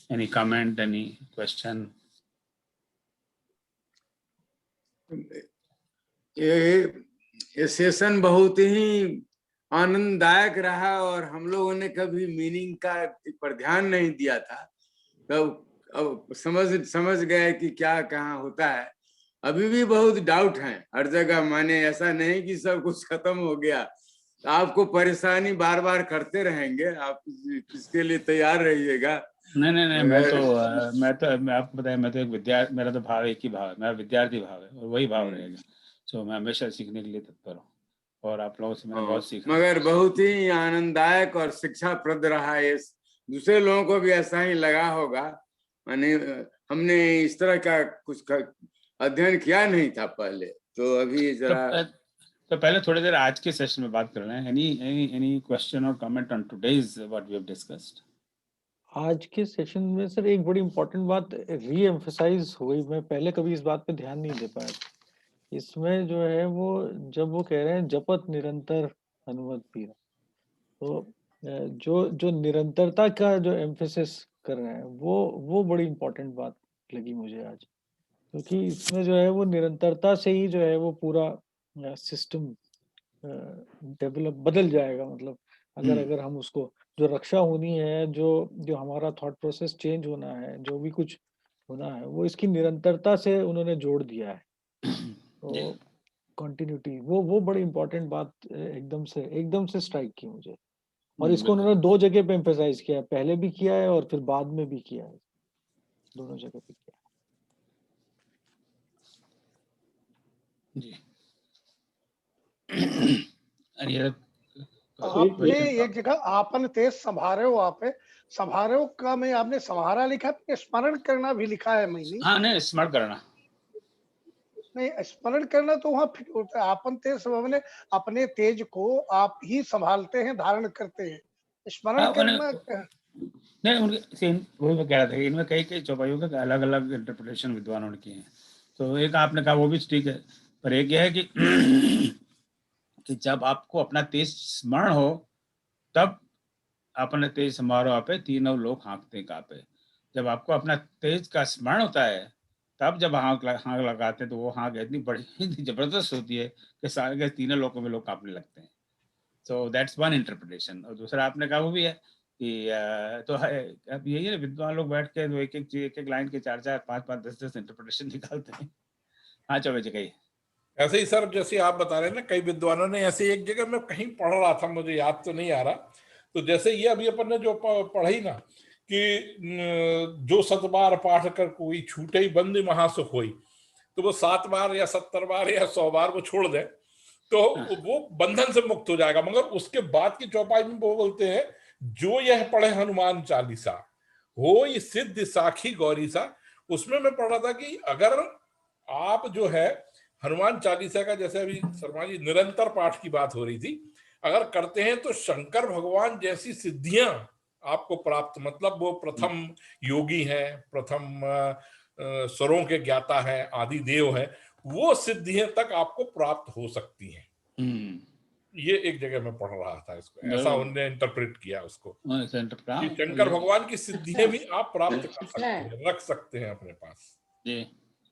एनी कमेंट, एनी क्वेश्चन? ये सेशन बहुत ही आनंददायक रहा और हम लोगों ने कभी मीनिंग का पर ध्यान नहीं दिया था, तब अब समझ गए कि क्या कहाँ होता है। अभी भी बहुत डाउट है हर जगह, माने ऐसा नहीं कि सब कुछ खत्म हो गया। आपको परेशानी बार बार करते रहेंगे, आप इसके लिए तैयार रहिएगा। नहीं मैं आपको बताया, मैं तो एक विद्यार्थी, मेरा तो भाव एक ही भाव है, मेरा विद्यार्थी भाव है और वही भाव रहेगा। तो मैं हमेशा सीखने के लिए तत्पर हूँ और आप लोगों से मैंने बहुत सीखा। मगर बहुत ही आनंददायक और शिक्षाप्रद रहा है, दूसरे लोगों को भी ऐसा ही लगा होगा। माने हमने इस तरह का कुछ अध्ययन किया नहीं था पहले, तो अभी जरा तो पहले थोड़ी देर आज के सेशन में बात कर रहे हैं। एनी क्वेश्चन और comment on today's what we have discussed? आज के सेशन में सर एक बड़ी इंपॉर्टेंट बात री एम्फसाइज हुई, मैं पहले कभी इस बात पे ध्यान नहीं दे पाया। इसमें जो है वो जब वो कह रहे हैं जपत निरंतर हनुमत पीरा, तो जो निरंतरता का जो एम्फेसिस कर रहे हैं वो बड़ी इंपॉर्टेंट बात लगी मुझे आज, क्योंकि इसमें जो है वो निरंतरता से ही जो है वो पूरा सिस्टम डेवलप बदल जाएगा। मतलब अगर हम उसको जो रक्षा होनी है, जो हमारा थॉट प्रोसेस चेंज होना है, जो भी कुछ होना है, वो इसकी निरंतरता से उन्होंने जोड़ दिया है। तो कंटिन्यूटी वो बड़ी इंपॉर्टेंट बात एकदम से स्ट्राइक की मुझे। और इसको उन्होंने 2 जगह पे एम्फसाइज किया है, पहले भी किया है और फिर बाद में भी किया है, दोनों जगह पे किया जी। अरे आपने एक जगह आपन तेज संभारे का में आपने संभारा लिखा, स्मरण करना भी लिखा है मैंने। हाँ नहीं, स्मरण करना नहीं, स्मरण करना तो वहाँ फिट होता है। आपन तेज मैंने अपने तेज को आप ही संभालते हैं, धारण करते हैं, स्मरण हाँ, करना नहीं उनके वही मैं कह रहा था कि इनमें कई कई चौपाइयों के अलग अलग इंटरप्रिटेशन विद्वानों ने किए हैं। तो एक आपने कहा वो भी ठीक है, पर एक यह है कि जब आपको अपना तेज स्मरण हो तब अपने तेज समारोह पे तीनों लोग हाँकते कांपे। जब आपको अपना तेज का स्मरण होता है तब जब हाँक लगाते हैं तो वो हाँक इतनी बड़ी जबरदस्त होती है कि सारे तीनों लोगों में लोग कांपने लगते हैं। So that's one interpretation. और दूसरा आपने कहा वो भी है कि तो अब यही है विद्वान लोग बैठ के एक एक लाइन के 4 4 5 5 10 10 इंटरप्रिटेशन निकालते हैं। हाँ चौबे जी कहिए। ऐसे ही सर जैसे आप बता रहे हैं ना, कई विद्वानों ने ऐसे, एक जगह मैं कहीं पढ़ रहा था, मुझे याद तो नहीं आ रहा, तो जैसे ये अभी अपन ने जो पढ़ी ना कि जो 7 बार पाठ कर कोई छूटे ही बंदी महासुख होई, तो वो 7 बार या 70 बार या 100 बार वो छोड़ दे तो वो बंधन से मुक्त हो जाएगा। मगर उसके बाद की चौपाई में वो बोलते हैं जो यह पढ़े हनुमान चालीसा हो ये सिद्ध साखी गौरी सा। उसमें मैं पढ़ रहा था कि अगर आप जो है हनुमान चालीसा का, जैसे अभी शर्मा जी निरंतर पाठ की बात हो रही थी, अगर करते हैं तो शंकर भगवान जैसी सिद्धियां आपको प्राप्त, मतलब वो प्रथम योगी हैं, प्रथम स्वरों के ज्ञाता है, आदि देव है, वो सिद्धियां तक आपको प्राप्त हो सकती हैं। ये एक जगह मैं पढ़ रहा था इसको, ऐसा उन्होंने इंटरप्रेट किया उसको कि शंकर भगवान की सिद्धियां भी आप प्राप्त कर सकते हैं, रख सकते हैं अपने पास। जी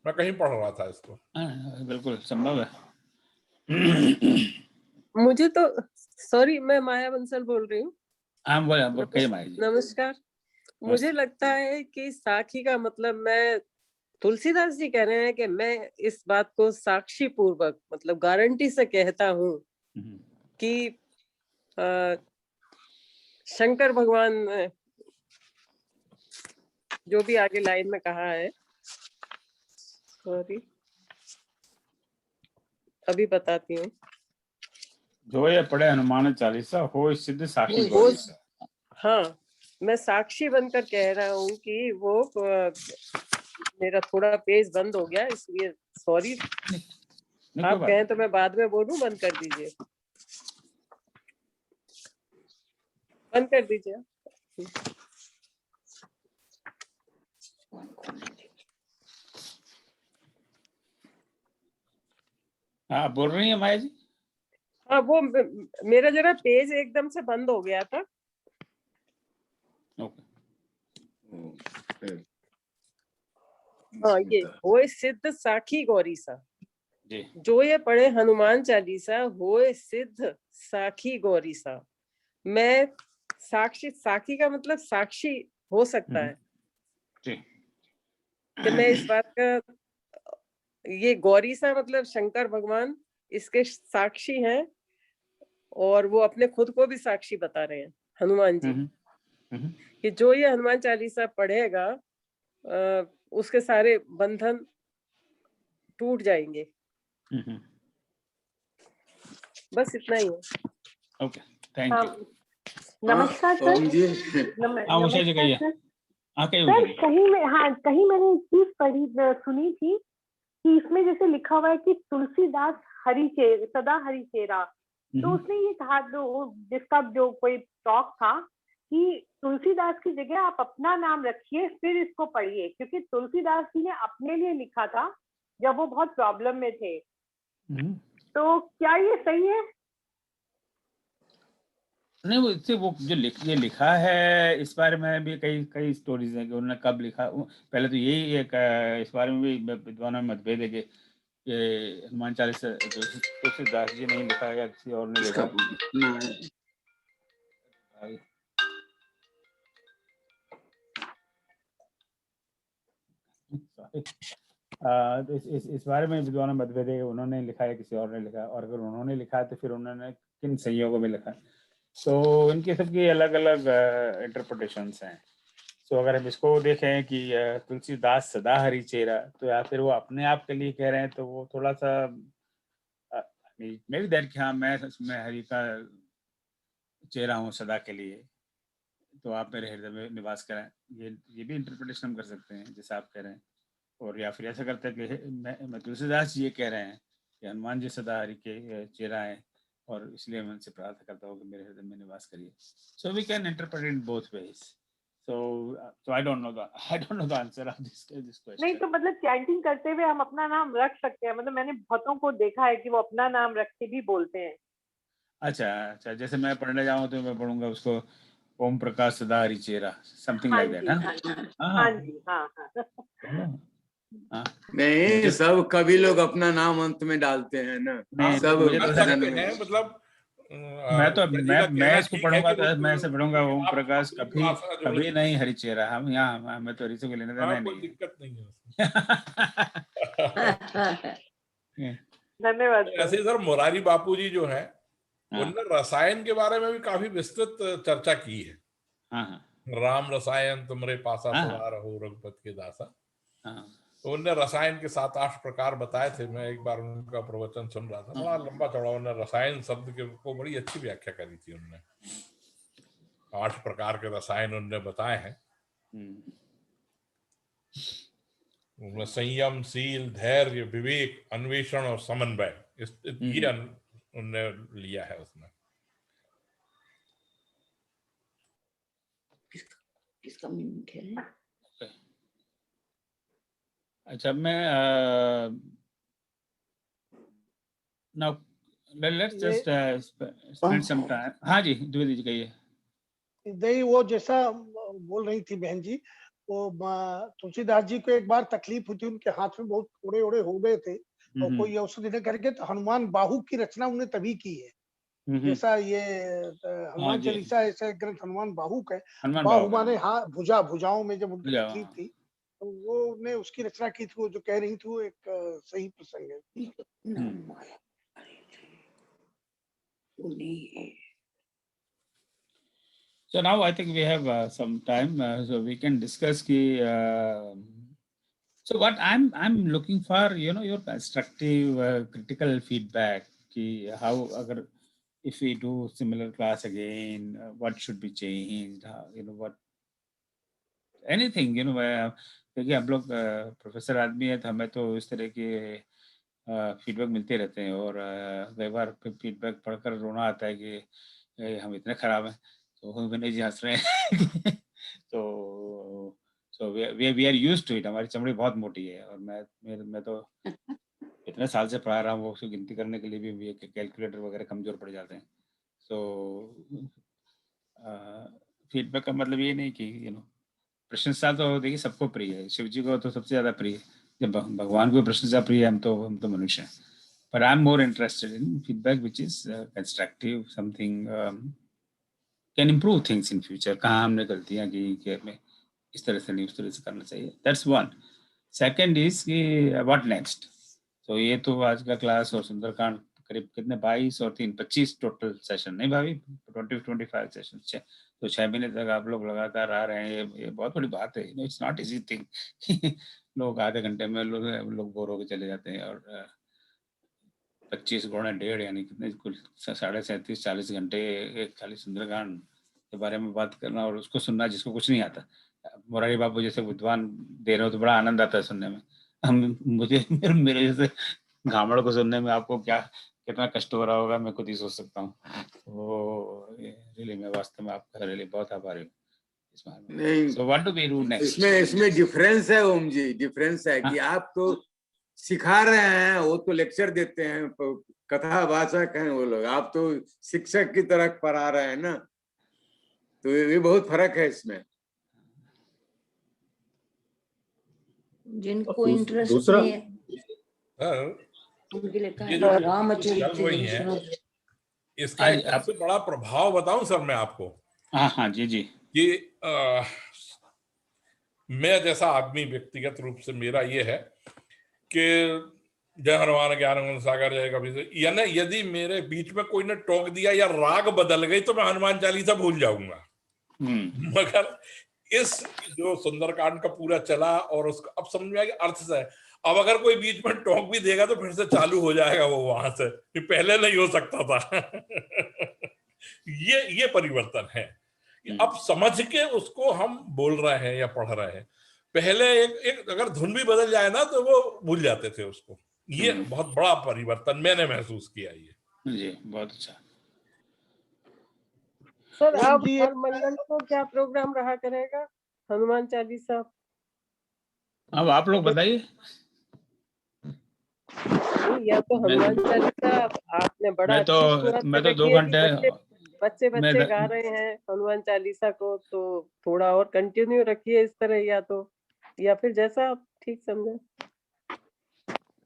मैं कहीं पढ़ रहा था इसको। बिल्कुल संभव है। मुझे तो, सॉरी, मैं माया बंसल बोल रही हूँ। नमस्कार। मुझे लगता है कि साखी का मतलब, मैं तुलसीदास जी कह रहे हैं कि मैं इस बात को साक्षी पूर्वक, मतलब गारंटी से कहता हूँ कि शंकर भगवान जो भी आगे लाइन में कहा है, सॉरी अभी बताती हूँ, जो ये पढ़े हनुमान चालीसा हो सिद्ध साक्षी गौरी सा। हाँ, मैं साक्षी बनकर कह रहा हूँ कि वो मेरा थोड़ा पेज बंद हो गया इसलिए सॉरी। आप कहें तो मैं बाद में बोलूं, बंद कर दीजिए, बंद कर दीजिए। हाँ बोल रही है माया जी। हाँ, वो मेरा जरा पेज एकदम से बंद हो गया था। हाँ, ये होए सिद्ध साखी गौरी सा, जो ये पढ़े हनुमान चालीसा होए सिद्ध साखी गौरी सा। मैं साक्षी, साखी का मतलब साक्षी हो सकता है कि मैं इस बात का, ये गौरी सा मतलब शंकर भगवान इसके साक्षी हैं और वो अपने खुद को भी साक्षी बता रहे हैं, हनुमान जी, कि जो ये हनुमान चालीसा पढ़ेगा उसके सारे बंधन टूट जाएंगे। बस इतना ही है। Okay, thank you. नमस्कार सर। नमस्कार सर। कहीं मैंने एक चीज पढ़ी, सुनी थी कि इसमें जैसे लिखा हुआ है कि तुलसीदास सदा हरि चेरा, तो उसने ये कहा, जिसका जो कोई टॉक था कि तुलसीदास की जगह आप अपना नाम रखिए फिर इसको पढ़िए, क्योंकि तुलसीदास जी ने अपने लिए लिखा था जब वो बहुत प्रॉब्लम में थे। तो क्या ये सही है? नहीं, वो इससे वो जो ये लिखा है इस बारे में भी कई स्टोरीज हैं कि उन्होंने कब लिखा। पहले तो यही एक इस बारे में भी विद्वानों में मतभेद है कि हनुमान चालीसा तुलसीदास जी ने लिखा या किसी और ने लिखा। इस बारे में विद्वानों में मतभेद है, उन्होंने लिखा है किसी और ने लिखा, और अगर उन्होंने लिखा है तो फिर उन्होंने किन संयोगों में लिखा। तो इनके सबकी अलग अलग इंटरप्रिटेशंस हैं। तो अगर हम इसको देखें कि तुलसीदास सदा हरि चेरा, तो या फिर वो अपने आप के लिए कह रहे हैं, तो वो थोड़ा सा मैं भी दैट कि हाँ मैं हरि का चेहरा हूँ सदा के लिए, तो आप मेरे हृदय में निवास करें। ये भी इंटरप्रिटेशन हम कर सकते हैं जैसे आप कह रहे हैं। और या फिर ऐसा करते हैं कि मैं तुलसीदास जी ये कह रहे हैं कि हनुमान जी सदा हरि के चेहरा है, और इसलिए मैं उनसे प्रार्थना करता हूँ कि मेरे हृदय में निवास करिए. So we can interpret it in both ways. So I don't know the answer of this question. नहीं तो मतलब चैंटिंग करते हुए हम अपना नाम रख सकते हैं. मतलब मैंने बहुतों को देखा है कि वो अपना नाम रख के भी बोलते हैं. अच्छा, जैसे मैं पढ़ने जाऊँ तो मैं पढ़ूंगा उसको ओम प्रकाश सदा हरिचेरा, समथिंग हाँ लाइक जी, दैट. हाँ जी, हाँ. नहीं, सब कभी लोग अपना नाम अंत में डालते हैं ना. सब मतलब मैं इसको पढ़ूंगा तो मैं ऐसे पढ़ूंगा ओम प्रकाश कभी नहीं हरिचेरा. हम यहाँ मैं तो हरि से लेने देना नहीं. दिक्कत नहीं है. धन्यवाद. ऐसे सर मोरारी बापू जी जो है उन्होंने रसायन के बारे में भी काफी विस्तृत चर्चा की है. राम रसायन तुमरे पासा सवार हो रघुपत के दासा. तो उनने रसायन के 7-8 प्रकार बताए थे. मैं एक बार उनका प्रवचन सुन रहा था, बड़ा लंबा चौड़ा. उन्होंने रसायन शब्द के को बड़ी अच्छी व्याख्या करी थी. उन्होंने 8 प्रकार के रसायन उन्होंने बताए हैं. उनमें संयम, शील, धैर्य, विवेक, अन्वेषण और समन्वय, ये उन्होंने लिया है उसमें. किसका मीनिंग है? अच्छा, मैं now let's just spend some time. हाँ जी, द्विवेदी जी कहिए. नहीं, वो जैसा बोल रही थी बहन जी, वो तुलसीदास जी को एक बार तकलीफ हुई थी. उनके हाथ में बहुत ओड़े हो गए थे और कोई औषधि न करके तो हनुमान बाहु की रचना उन्हें तभी की है. जैसा ये हनुमान चालीसा ऐसा ग्रंथ हनुमान बाहु का. बाहु माने हाँ, भुजाओं में जब उनकी तकलीफ थी तो वो ने उसकी रचना की थी. वो जो कह रही थी वो एक सही प्रसंग है. So now I think we have some time, so we can discuss so what I'm looking for, your constructive critical feedback. How if we do similar class again, what should be changed? What anything, क्योंकि हम लोग प्रोफेसर आदमी है तो हमें तो इस तरह के फीडबैक मिलते रहते हैं. और कई बार फीडबैक पढ़कर रोना आता है कि हम इतने खराब हैं. तो विनय जी हंस रहे हैं. तो we are used to it. हमारी चमड़ी बहुत मोटी है और मैं तो इतने साल से पढ़ा रहा हूँ, वो उसको गिनती करने के लिए भी कैलकुलेटर वगैरह कमजोर पड़ जाते हैं. तो फीडबैक का मतलब ये नहीं कि प्रशंसा तो देखिए सबको प्रिय है. शिव जी को तो सबसे ज्यादा प्रिय है. जब भगवान को प्रशंसा प्रिय है, हम तो मनुष्य हैं. पर I am more interested in feedback which is constructive, something can improve things in future. कहाँ हमने गलतियाँ की कि हमें इस तरह से नहीं उस तरह से करना चाहिए. That's one. सेकेंड इज कि व्हाट नेक्स्ट. तो ये तो आज का क्लास और सुंदरकांड करीब कितने 22 और 3 25 टोटल सेशन, नहीं भाभी, 20-25 सेशन. तो 6 महीने तक आप लोग लगातार आ रहे हैं. ये बहुत बड़ी बात है. It's not easy thing. लोग आधे घंटे में लोग बोर होकर चले जाते हैं. और 25 गुणा 1.5 यानी कितने कुल 37-40 घंटे एक खाली सुंदरकांड के बारे में बात करना और उसको सुनना जिसको कुछ नहीं आता. मोरारी बाबू जैसे विद्वान दे रहे हो तो बड़ा आनंद आता है सुनने में. मुझे मेरे जैसे घामड़ को सुनने में आपको कितना कष्ट हो रहा होगा, मैं खुद ही सोच सकता हूँ. वो रियली मैं वास्तव में आपका रियली बहुत आभारी हूँ. So what do we do next? इसमें डिफरेंस है ओम जी. डिफरेंस है कि आप तो सिखा रहे हैं, वो तो लेक्चर देते हैं, कथा वाचक हैं वो लोग. आप तो शिक्षक की तरह पढ़ा रहे हैं ना. तो ये बहुत फर्क है इसमें. जिनको इंटरेस्ट नहीं है उनके लिए रामचरित है. इसका एक सबसे बड़ा प्रभाव बताऊं सर मैं आपको. हाँ जी. कि मैं जैसा आदमी व्यक्तिगत रूप से मेरा ये है कि जय हनुमान ज्ञान गुण सागर जय कबीर, यानी यदि मेरे बीच में कोई ने टोक दिया या राग बदल गई तो मैं हनुमान चालीसा भूल जाऊंगा. मगर इस जो सुंदरकांड का पूरा चला और उसका अब समझ में आ गया अर्थ से. अब अगर कोई बीच में टोक भी देगा तो फिर से चालू हो जाएगा वो वहां से. पहले नहीं हो सकता था. ये परिवर्तन है. अब समझ के उसको हम बोल रहे हैं या पढ़ रहे हैं. पहले एक अगर धुन भी बदल जाए ना तो वो भूल जाते थे उसको. ये बहुत बड़ा परिवर्तन मैंने महसूस किया. ये जी, बहुत अच्छा। सर राम अब जी हर मंगल को क्या प्रोग्राम रहा करेगा हनुमान चालीसा? अब आप लोग बताइए। नहीं, या तो हनुमान चालीसा आपने बड़ा मैं अच्छी सूरत तो में रखी 2 है कि घंटे बच्चे गा रहे हैं हनुमान चालीसा को, तो थोड़ा और कंटिन्यू रखिए इस तरह, या फिर जैसा आप ठीक समझे।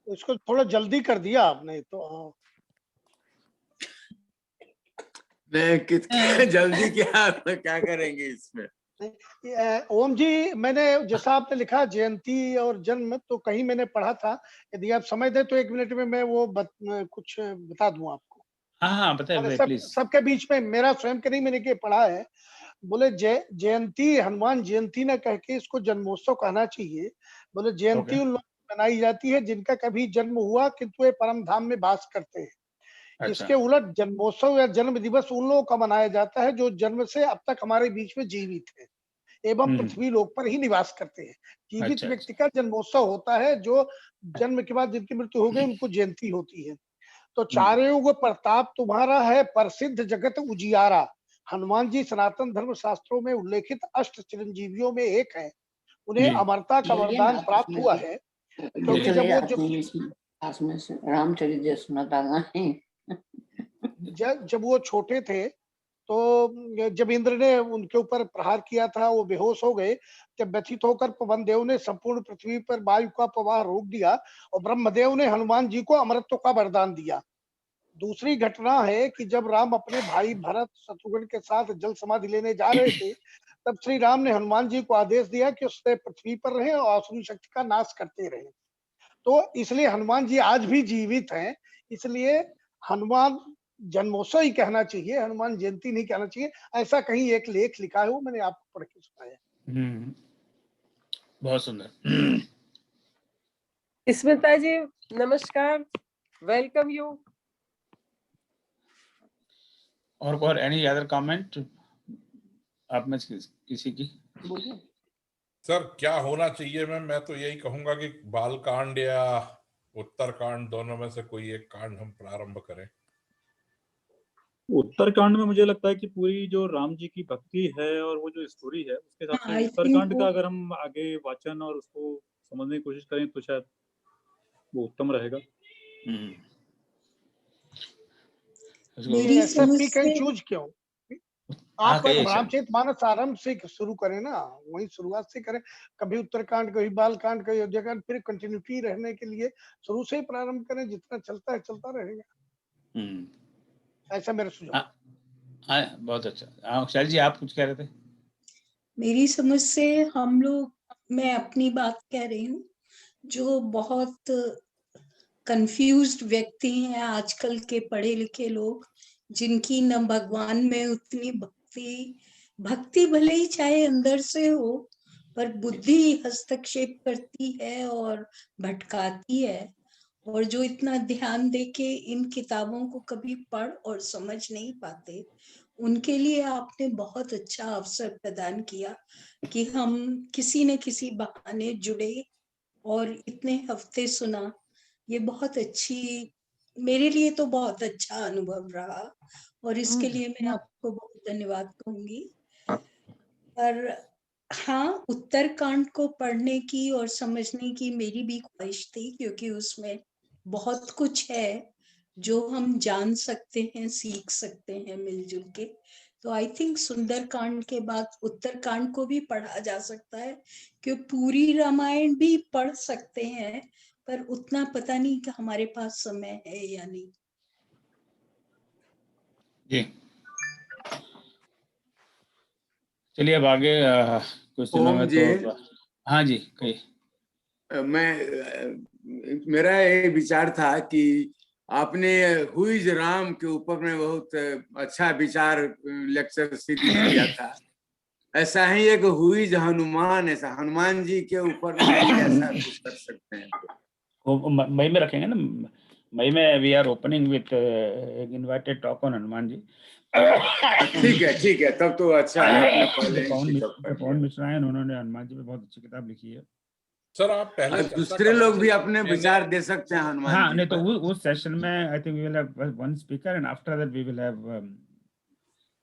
इसको थोड़ा जल्दी कर दिया आपने तो। नहीं, जल्दी क्या करेंगे इसमें? ओम जी, मैंने जैसा आपने लिखा जयंती और जन्म, तो कहीं मैंने पढ़ा था, यदि आप समय दे तो 1 मिनट में मैं वो कुछ बता दूं आपको। हाँ, बताइए प्लीज। सबके बीच में, मेरा स्वयं के नहीं, मैंने के पढ़ा है। बोले जयंती, हनुमान जयंती न कह के इसको जन्मोत्सव कहना चाहिए। बोले जयंती उन लोगों की मनाई जाती है जिनका कभी जन्म हुआ किंतु वे परम धाम में वास करते हैं। अच्छा। इसके उलट जन्मोत्सव या जन्म दिवस उन लोगों का मनाया जाता है जो जन्म से अब तक हमारे बीच में जीवित है एवं पृथ्वी लोक पर ही निवास करते हैं। जीवित अच्छा, व्यक्ति का जन्मोत्सव होता है, जो जन्म के बाद जिनकी मृत्यु हो गई उनको जयंती होती है। तो चारों युग प्रताप तुम्हारा है, प्रसिद्ध जगत उजियारा। हनुमान जी सनातन धर्म शास्त्रों में उल्लेखित अष्ट चिरंजीवियों में एक है। उन्हें जी। अमरता का यही है वरदान ना, प्राप्त उसमें हुआ से है, जो क्योंकि चले जब वो आते हैं इसमें पास में से रामचरित सुनाता है। जब वो छोटे थे तो जब इंद्र ने उनके ऊपर प्रहार किया था, वो बेहोश हो गए। जब व्यथित होकर पवन देव ने संपूर्ण पृथ्वी पर वायु का प्रवाह रोक दिया और ब्रह्मदेव ने हनुमान जी को अमरत्व का वरदान दिया। दूसरी घटना है कि जब राम अपने भाई भरत शत्रुघ्न के साथ जल समाधि लेने जा रहे थे, तब श्री राम ने हनुमान जी को आदेश दिया कि उससे पृथ्वी पर रहें और असुरी शक्ति का नाश करते रहें। तो इसलिए हनुमान जी आज भी जीवित हैं। इसलिए हनुमान जन्मोत्सव ही कहना चाहिए, हनुमान जयंती नहीं कहना चाहिए। ऐसा कहीं एक लेख लिखा है, वो मैंने आपको पढ़ के सुनाया। बहुत सुंदर। स्मिता जी नमस्कार, वेलकम यू। और एनी अदर कमेंट आप में किसी की? बोलिए सर क्या होना चाहिए? मैं तो यही कहूंगा कि बाल कांड या उत्तर कांड दोनों में से कोई एक कांड हम प्रारंभ करें। उत्तरकांड में मुझे लगता है कि पूरी जो राम जी की भक्ति है और वो जो स्टोरी है उसके हिसाब से उत्तरकांड का अगर हम आगे वाचन और उसको समझने की कोशिश करें तो शायद वो उत्तम रहेगा। मेरी समझ से चूज क्यों? आप रामचरितमानस आरंभ से शुरू करें ना, वही शुरुआत से करें। कभी उत्तरकांड, कभी बालकांड, कभी अयोध्याकांड, फिर कंटिन्यूटी रहने के लिए शुरू से ही प्रारंभ करें। जितना चलता है चलता रहेगा। ऐसा मेरा सुझाव। बहुत अच्छा। शैल जी आप कुछ कह रहे थे? मेरी समझ से हम लोग, मैं अपनी बात कह रही हूँ, जो बहुत कंफ्यूज्ड व्यक्ति हैं आजकल के पढ़े लिखे लोग, जिनकी न भगवान में उतनी भक्ति भले ही चाहे अंदर से हो, पर बुद्धि हस्तक्षेप करती है और भटकाती है, और जो इतना ध्यान देके इन किताबों को कभी पढ़ और समझ नहीं पाते, उनके लिए आपने बहुत अच्छा अवसर प्रदान किया कि हम किसी न किसी बहाने जुड़े और इतने हफ्ते सुना। ये बहुत अच्छी, मेरे लिए तो बहुत अच्छा अनुभव रहा, और इसके लिए मैं आपको बहुत धन्यवाद कहूंगी। पर हाँ, उत्तरकांड को पढ़ने की और समझने की मेरी भी ख्वाहिश थी, क्योंकि उसमें बहुत कुछ है जो हम जान सकते हैं, सीख सकते हैं मिलजुल के। तो आई थिंक सुंदरकांड के बाद उत्तरकांड को भी पढ़ा जा सकता है, क्योंकि पूरी रामायण भी पढ़ सकते हैं, पर उतना पता नहीं कि हमारे पास समय है या नहीं। जी चलिए अब आगे कुछ दिनों में तो हाँ जी कही। मेरा ये विचार था कि आपने हुईज राम के ऊपर में बहुत अच्छा विचार लेक्चर सीरीज किया था। ऐसा ही एक हुईज हनुमान, ऐसा हनुमान जी के ऊपर में ऐसा कुछ कर सकते हैं वो मई में रखेंगे ना। मई में we are opening with invited talk on Hanuman ji. ठीक है तब तो अच्छा है। पवन मिश्रा है, उन्होंने हनुमान जी पे बहुत अच्छी किताब लिखी है। सर आप पहले दूसरे लोग भी अपने विचार दे सकते हैं हनुमान हाँ जी नहीं, पर। तो उस सेशन में I think we will have one speaker and after that we will have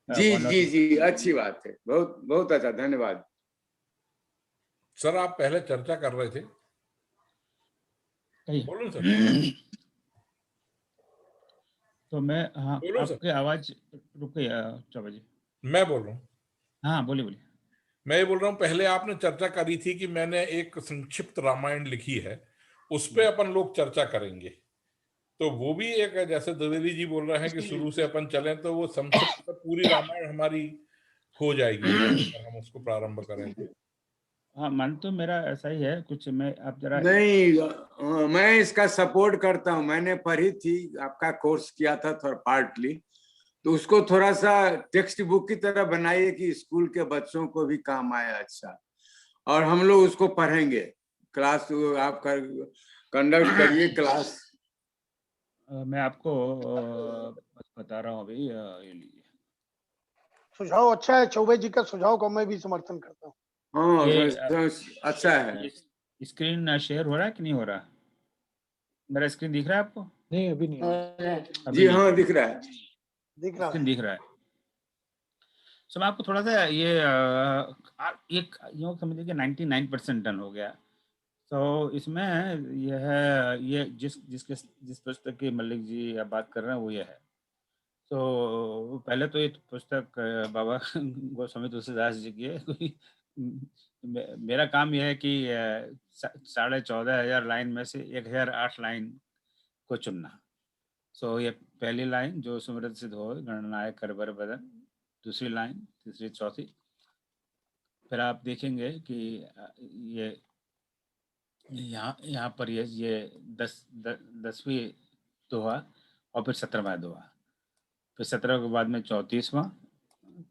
जी जी जी, अच्छी बात है, बहुत बहुत अच्छा, धन्यवाद। सर आप पहले चर्चा कर रहे थे, बोलो सर। तो मैं, हाँ बोलो सर। आपकी आवाज रुक गई चौबे जी। मैं बोल रहा हूँ। हाँ बोलिए बोलिए। मैं ये बोल रहा हूँ, पहले आपने चर्चा करी थी कि मैंने एक संक्षिप्त रामायण लिखी है, उस पे अपन लोग चर्चा करेंगे। तो वो भी एक है, जैसे द्विवेदी जी बोल रहे हैं कि शुरू से अपन चलें तो वो संक्षिप्त पूरी रामायण हमारी हो जाएगी अगर हम उसको प्रारंभ करें तो। हाँ मन तो मेरा ऐसा ही है कुछ, मैं आप जरा नहीं, मैं इसका सपोर्ट करता हूँ। मैंने पढ़ी थी, आपका कोर्स किया था थोड़ा पार्टली, तो उसको थोड़ा सा टेक्स्ट बुक की तरह बनाइए कि स्कूल के बच्चों को भी काम आए अच्छा, और हम लोग उसको पढ़ेंगे। क्लास आप कंडक्ट करिए क्लास। मैं आपको बता रहा हूँ अभी, ये लीजिए। सुझाव अच्छा है, चौबे जी का सुझाव को मैं भी समर्थन करता हूँ। हाँ ये अच्छा है। स्क्रीन शेयर हो रहा है कि नहीं हो रहा? मेरा स्क्रीन दिख रहा है आपको? नहीं अभी नहीं, जी हाँ दिख रहा है, स्क्रीन दिख रहा है। सो मैं आपको थोड़ा सा ये एक यूँ समझिए कि 99% डन हो गया। तो इसमें ये जिस पुस्तक की मलिक जी आप बात कर रहे हैं वो ये है। तो पहले तो ये पुस्तक बाबा गोस्वामी तुलसीदास जी की है। कोई मेरा काम यह है कि 14,500 लाइन में से 1008 लाइन को चुनना। सो ये पहली लाइन, जो सुमिरत सिद्ध हो गणनायक कर बर बदन, दूसरी लाइन, तीसरी, चौथी। फिर आप देखेंगे कि ये यहाँ पर ये 10वीं दोहा और फिर 17वां दोहा, फिर 17 के बाद में 34वां,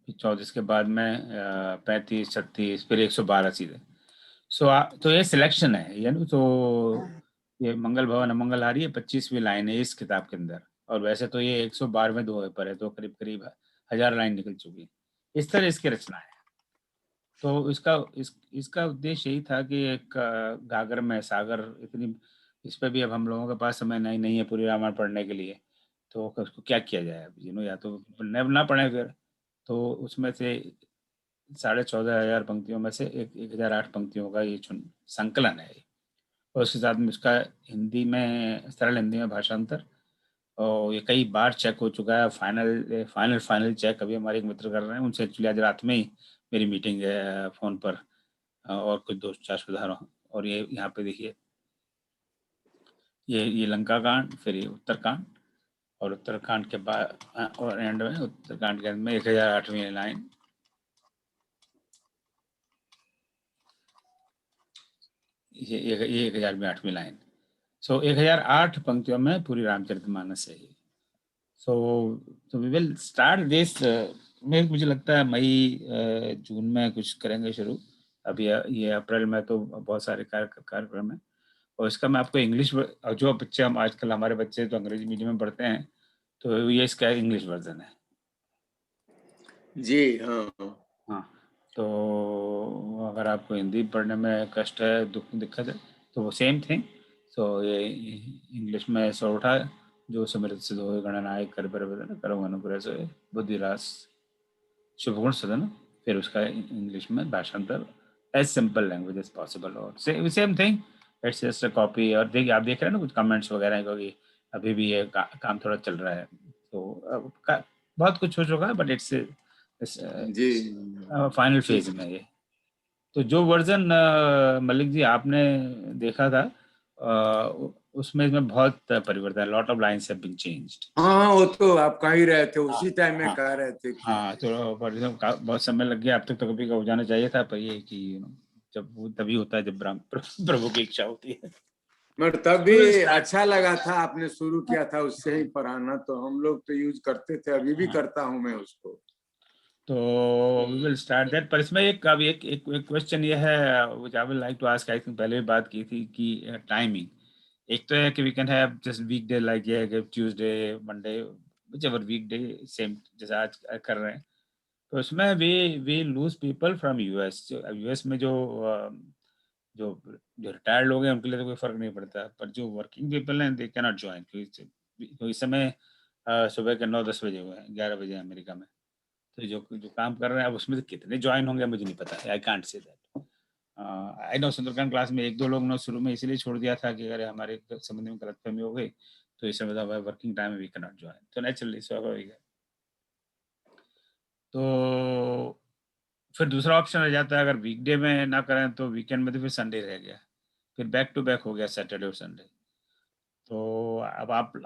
फिर 34 के बाद में 35, 36, फिर 112 सीधे। तो ये सिलेक्शन है, ये ना। तो ये मंगल भवन अमंगलहारी है 25वीं लाइन है इस किताब के अंदर, और वैसे तो ये 112वें दोहे पर है, तो करीब करीब 1000 लाइन निकल चुकी है। इस तरह इसकी रचना है। तो इसका उद्देश्य यही था कि एक गागर में सागर, इतनी इस पे भी अब हम लोगों के पास समय नहीं है पूरी रामायण पढ़ने के लिए, तो उसको क्या किया जाए अब, या तो ना पढ़े फिर। तो उसमें से 14,500 पंक्तियों में से 1008 पंक्तियों का ये संकलन है। और उसके साथ में उसका हिंदी में, सरल हिंदी में भाषांतर, और ये कई बार चेक हो चुका है। फाइनल चेक अभी हमारे एक मित्र कर रहे हैं, उनसे एक्चुअली आज रात में ही मेरी मीटिंग है फोन पर, और कुछ 2-4 सुधार। और ये यहाँ पे देखिए, ये लंका कांड, फिर ये उत्तरकांड, और उत्तरकांड के बाद और एंड में, उत्तरकांड के अंत में 1008वीं लाइन, ये 1008वीं लाइन। सो 1008 पंक्तियों में पूरी रामचरितमानस है। So we will start this, मुझे लगता है मई जून में कुछ करेंगे शुरू। अभी ये अप्रैल में तो बहुत सारे कार्यक्रम है। और इसका मैं आपको इंग्लिश, जो बच्चे हम आजकल हमारे बच्चे तो अंग्रेजी मीडियम में पढ़ते हैं, तो ये इसका इंग्लिश वर्जन है जी हाँ। तो अगर आपको हिंदी पढ़ने में कष्ट है, दिक्कत है, तो वो सेम थिंग। सो ये इंग्लिश में सोठा, जो समृद्ध सिद्ध हो गणनायक कर बर बदन, करो अनुग्रह से बुद्धिरास शुभगुण सदन। फिर उसका इंग्लिश में भाषांतर as simple language as possible. और same thing, it's just a copy. और देखिए, आप देख रहे हैं ना कुछ कमेंट्स वगैरह, क्योंकि अभी भी ये काम थोड़ा चल रहा है, तो बहुत कुछ हो चुका है, बट इट्स जी फाइनल फेज में ये। तो जो वर्जन मलिक जी आपने देखा था, उसमें इसमें बहुत परिवर्तन है, lot of lines have been changed. हाँ वो तो आप कह ही रहे थे, उसी टाइम में कह रहे थे कि हाँ, तो बहुत समय लग गया। अब तक तो कभी हो जाना चाहिए था, पर ये कि जब वो तभी होता है जब प्रभु की इच्छा होती है। मगर तब भी अच्छा लगा था, आपने शुरू किया था उससे ही पढ़ाना, तो हम लोग तो यूज करते थे, अभी भी करता हूँ मैं उसको। तो वी विल स्टार्ट दैट। पर इसमें एक क्वेश्चन ये है which I will like to ask. I think पहले भी बात की थी कि टाइमिंग। एक तो है कि we can have just weekday, like ये Tuesday, Monday, whichever weekday, same जैसे आज कर रहे हैं। तो उसमें we lose people from US. US में जो रिटायर्ड लोग हैं उनके लिए तो कोई फर्क नहीं पड़ता, पर जो वर्किंग पीपल हैं दे कैन नॉट ज्वाइन, क्योंकि इस समय सुबह के 9-10 बजे हुए हैं, 11 बजे अमेरिका में, तो जो काम कर रहे हैं अब उसमें से कितने ज्वाइन होंगे मुझे नहीं पता, I can't say that. I know Sunderkand class में 1-2 लोग ने शुरू में इसलिए छोड़ दिया था कि अगर हमारे संबंध में गलतफहमी हो गई तो इस समय वर्किंग टाइम में वी कैन नॉट ज्वाइन, तो नेचुरली स्वाभाविक है। तो फिर दूसरा ऑप्शन रह जाता है, अगर वीकडे में ना करें तो वीकेंड में, तो फिर संडे रह गया, फिर बैक टू बैक हो गया सैटरडे और संडे। तो अब आप लोग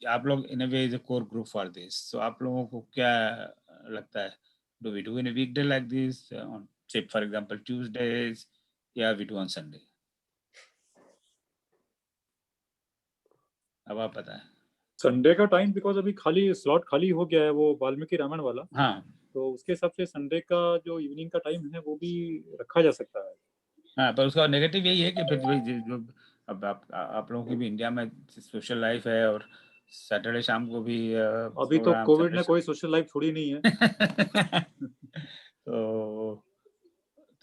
आप लोग in a way is a core group for this, so आप लोगों को क्या लगता है, do we do in a weekday like this on say for example Tuesdays, या वी डू ऑन संडे? अब आप पता है संडे का टाइम बिकॉज अभी खाली स्लॉट खाली हो गया है वो वाल्मीकि रामायण वाला, हाँ, तो उसके हिसाब से संडे का जो इवनिंग का टाइम है वो भी रखा जा सकता है। हाँ, पर उसका नेगेटिव यही है कि फिर जो अब आप लोगों की भी इंडिया में सोशल लाइफ है, और सैटरडे शाम को भी अभी तो कोविड ने कोई सोशल लाइफ छोड़ी नहीं है।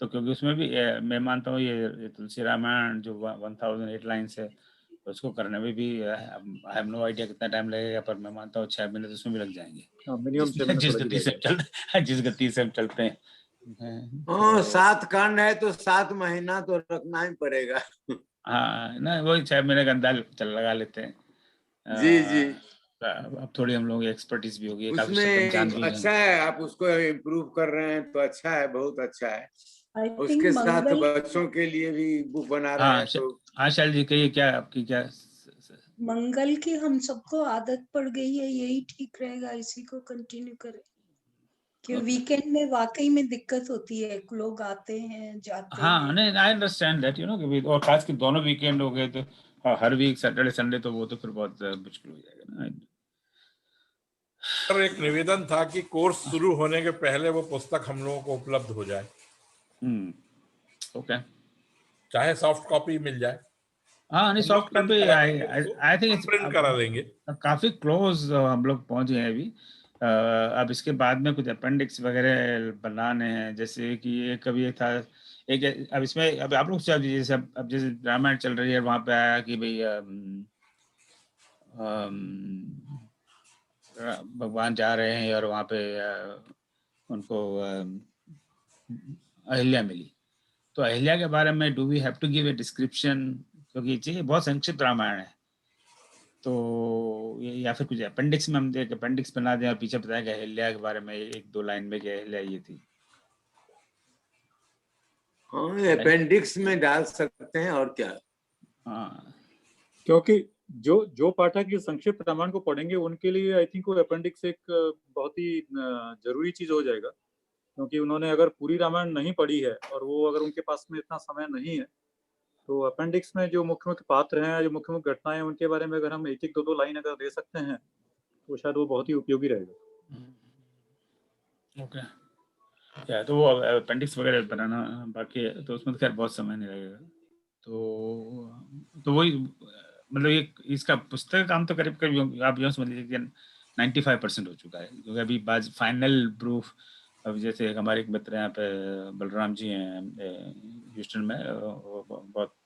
तो क्योंकि उसमें भी मैं मानता हूँ ये तुलसी रामायण जो 1008 लाइन्स है उसको करने में भी आई हैव नो आइडिया कितना टाइम लगेगा, पर मैं मानता हूँ 6 महीने तो उसमें भी लग जाएंगे, मिनिमम 6 महीने जिस गति से हम चलते हैं। हाँ, 7 कांड है तो 7 महीना तो रखना ही पड़ेगा। हाँ ना, वही 6 महीने का अंदाज लगा लेते हैं। जी जी, अब थोड़ी हम लोग एक्सपर्टीज भी होगी, काफी उसमें अच्छा है, आप उसको इम्प्रूव कर रहे हैं तो अच्छा है, बहुत अच्छा है। उसके साथ बच्चों के लिए भी बुक बना रहे हैं तो। हाँ शैल जी कहिए, क्या आपकी क्या? मंगल की हम सबको आदत पड़ गई है, यही ठीक रहेगा, इसी को कंटिन्यू करें, कि वीकेंड में वाकई में दिक्कत होती है, लोग आते हैं जाते हाँ हैं। नहीं, आई अंडरस्टैंड दैट और खास कि दोनों वीकेंड हो गए तो हर वीक सैटरडे संडे तो वो तो फिर बहुत मुश्किल हो जाएगा ना। सर एक निवेदन था कि कोर्स शुरू होने के पहले वो पुस्तक हम लोगों को उपलब्ध हो जाए। ओके, चाहे सॉफ्ट कॉपी मिल जाए। हाँ नहीं, soft copy I think print करा देंगे। काफी क्लोज हम लोग पहुंच गए अभी। अब इसके बाद में कुछ अपेंडिक्स वगैरह बनाने हैं, जैसे कि ये कभी एक था एक, अब इसमें अब आप लोग जैसे अब जैसे रामायण चल रही है वहां पे आया कि भाई भगवान जा रहे हैं और वहां पे उनको अहिल्या मिली, तो अहिल्या के बारे में do we have to give a description, क्योंकि ये बहुत संक्षिप्त रामायण है, तो या फिर कुछ अपेंडिक्स में हम एक अपेंडिक्स बना दें और पीछे बताया गया अहिल्या के बारे में 1-2 लाइन में कि अहिल्या ये थी। हाँ, अपेंडिक्स में डाल सकते हैं और क्या। हाँ, क्योंकि जो पाठक इस संक्षिप्त रामायण को पढ़ेंगे उनके लिए आई थिंक वो अपेंडिक्स एक बहुत ही जरूरी चीज हो जाएगा, क्योंकि उन्होंने अगर पूरी रामायण नहीं पढ़ी है और वो अगर उनके पास में इतना समय नहीं है, तो अपेंडिक्स में जो मुख्य मुख्य पात्र हैं, जो मुख्य मुख्य घटनाएं हैं, उनके बारे में अगर हम 1-1, 2-2 लाइन अगर दे सकते हैं तो शायद वो बहुत ही उपयोगी रहेगा। ओके, क्या तो वो अपेंडिक्स वगैरह बनाना बाकी है, तो उसमें तो खैर बहुत समय नहीं लगेगा, तो वही मतलब ये इसका पुस्तक का काम तो करीब करीब आप यूँ समझ लीजिए 95% हो चुका है, क्योंकि अभी बाज फाइनल प्रूफ, अब जैसे हमारे एक मित्र यहाँ पे बलराम जी हैं ह्यूस्टन में, बहुत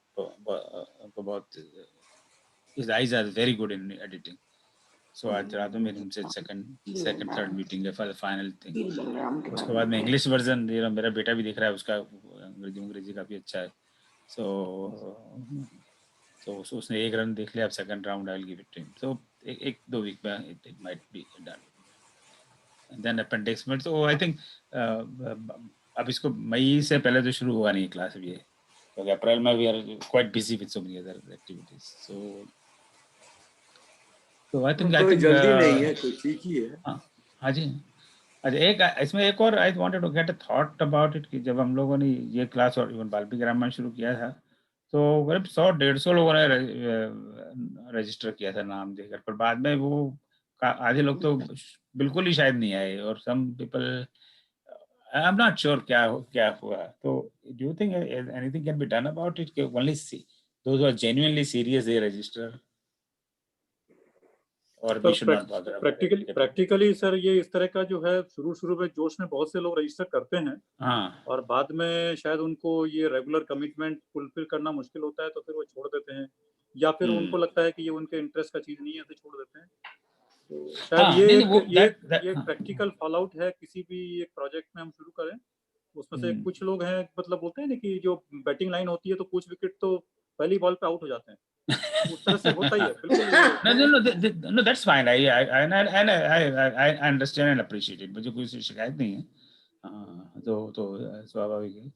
his eyes are very good in editing, so आज रात में मेरी उनसे सेकंड थर्ड मीटिंग है फॉर द फाइनल थिंग। उसके बाद में इंग्लिश वर्जन मेरा बेटा भी देख रहा है, उसका अंग्रेजी काफी अच्छा है, so उसने एक रन देख लिया, अब second round I will give it to him, so 1-2 week में it might be done, then appendix में तो आई थिंक अब इसको मई से पहले तो शुरू हुआ नहीं क्लास अभी, क्योंकि अप्रैल में we are quite busy with so many other activities, so I think जल्दी नहीं है तो ठीक ही है। हाँ जी, अच्छा एक इसमें एक और I wanted to get a thought about it कि जब हम लोगों ने ये क्लास और इवन वाल्मीकि रामायण शुरू किया था तो करीब 100-150 लोगों ने रजिस्टर किया था नाम देकर, पर बाद में वो आधे लोग तो बिल्कुल ही शायद नहीं आए, और some people I am not sure क्या हुआ, तो do you think anything can be done about it, only see those who are genuinely serious they register, or we should not bother about it? Practically sir ये इस तरह का जो है शुरू में जोश में बहुत से लोग रजिस्टर करते हैं हाँ और बाद में शायद उनको ये रेगुलर कमिटमेंट फुलफिल करना मुश्किल होता है तो फिर वो छोड़ देते हैं या फिर उनको लगता है कि ये उनके इंटरेस्ट का चीज नहीं है तो छोड़ देते हैं। तो शायद ये प्रैक्टिकल फॉल आउट है किसी भी एक प्रोजेक्ट में हम शुरू करें उसमें से कुछ लोग हैं मतलब बोलते हैं ना कि जो बैटिंग लाइन होती है तो कुछ विकेट तो पहली बॉल पे आउट हो जाते हैं उस तरह से होता ही है बिल्कुल। No, that's fine. I understand and appreciate it. मुझे कोई शिकायत नहीं है। तो स्वाभाविक है।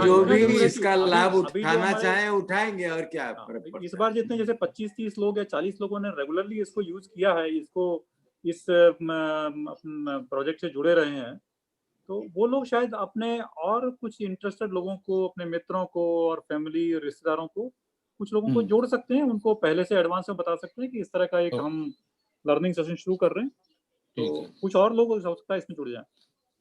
जो भी इसका लाभ उठाना चाहे उठाएंगे और क्या। इस बार जितने जैसे 25-30 लोग या 40 लोगों ने रेगुलरली इसको यूज किया है, इसको इस प्रोजेक्ट से जुड़े रहे हैं, तो वो लोग शायद अपने और कुछ इंटरेस्टेड लोगों को, अपने मित्रों को और फैमिली रिश्तेदारों को, कुछ लोगों को जोड़ सकते हैं, उनको पहले से एडवांस में बता सकते हैं कि इस तरह का एक हम लर्निंग सेशन शुरू कर रहे हैं, तो कुछ और लोग हो सकता है इसमें जुड़ जाएं।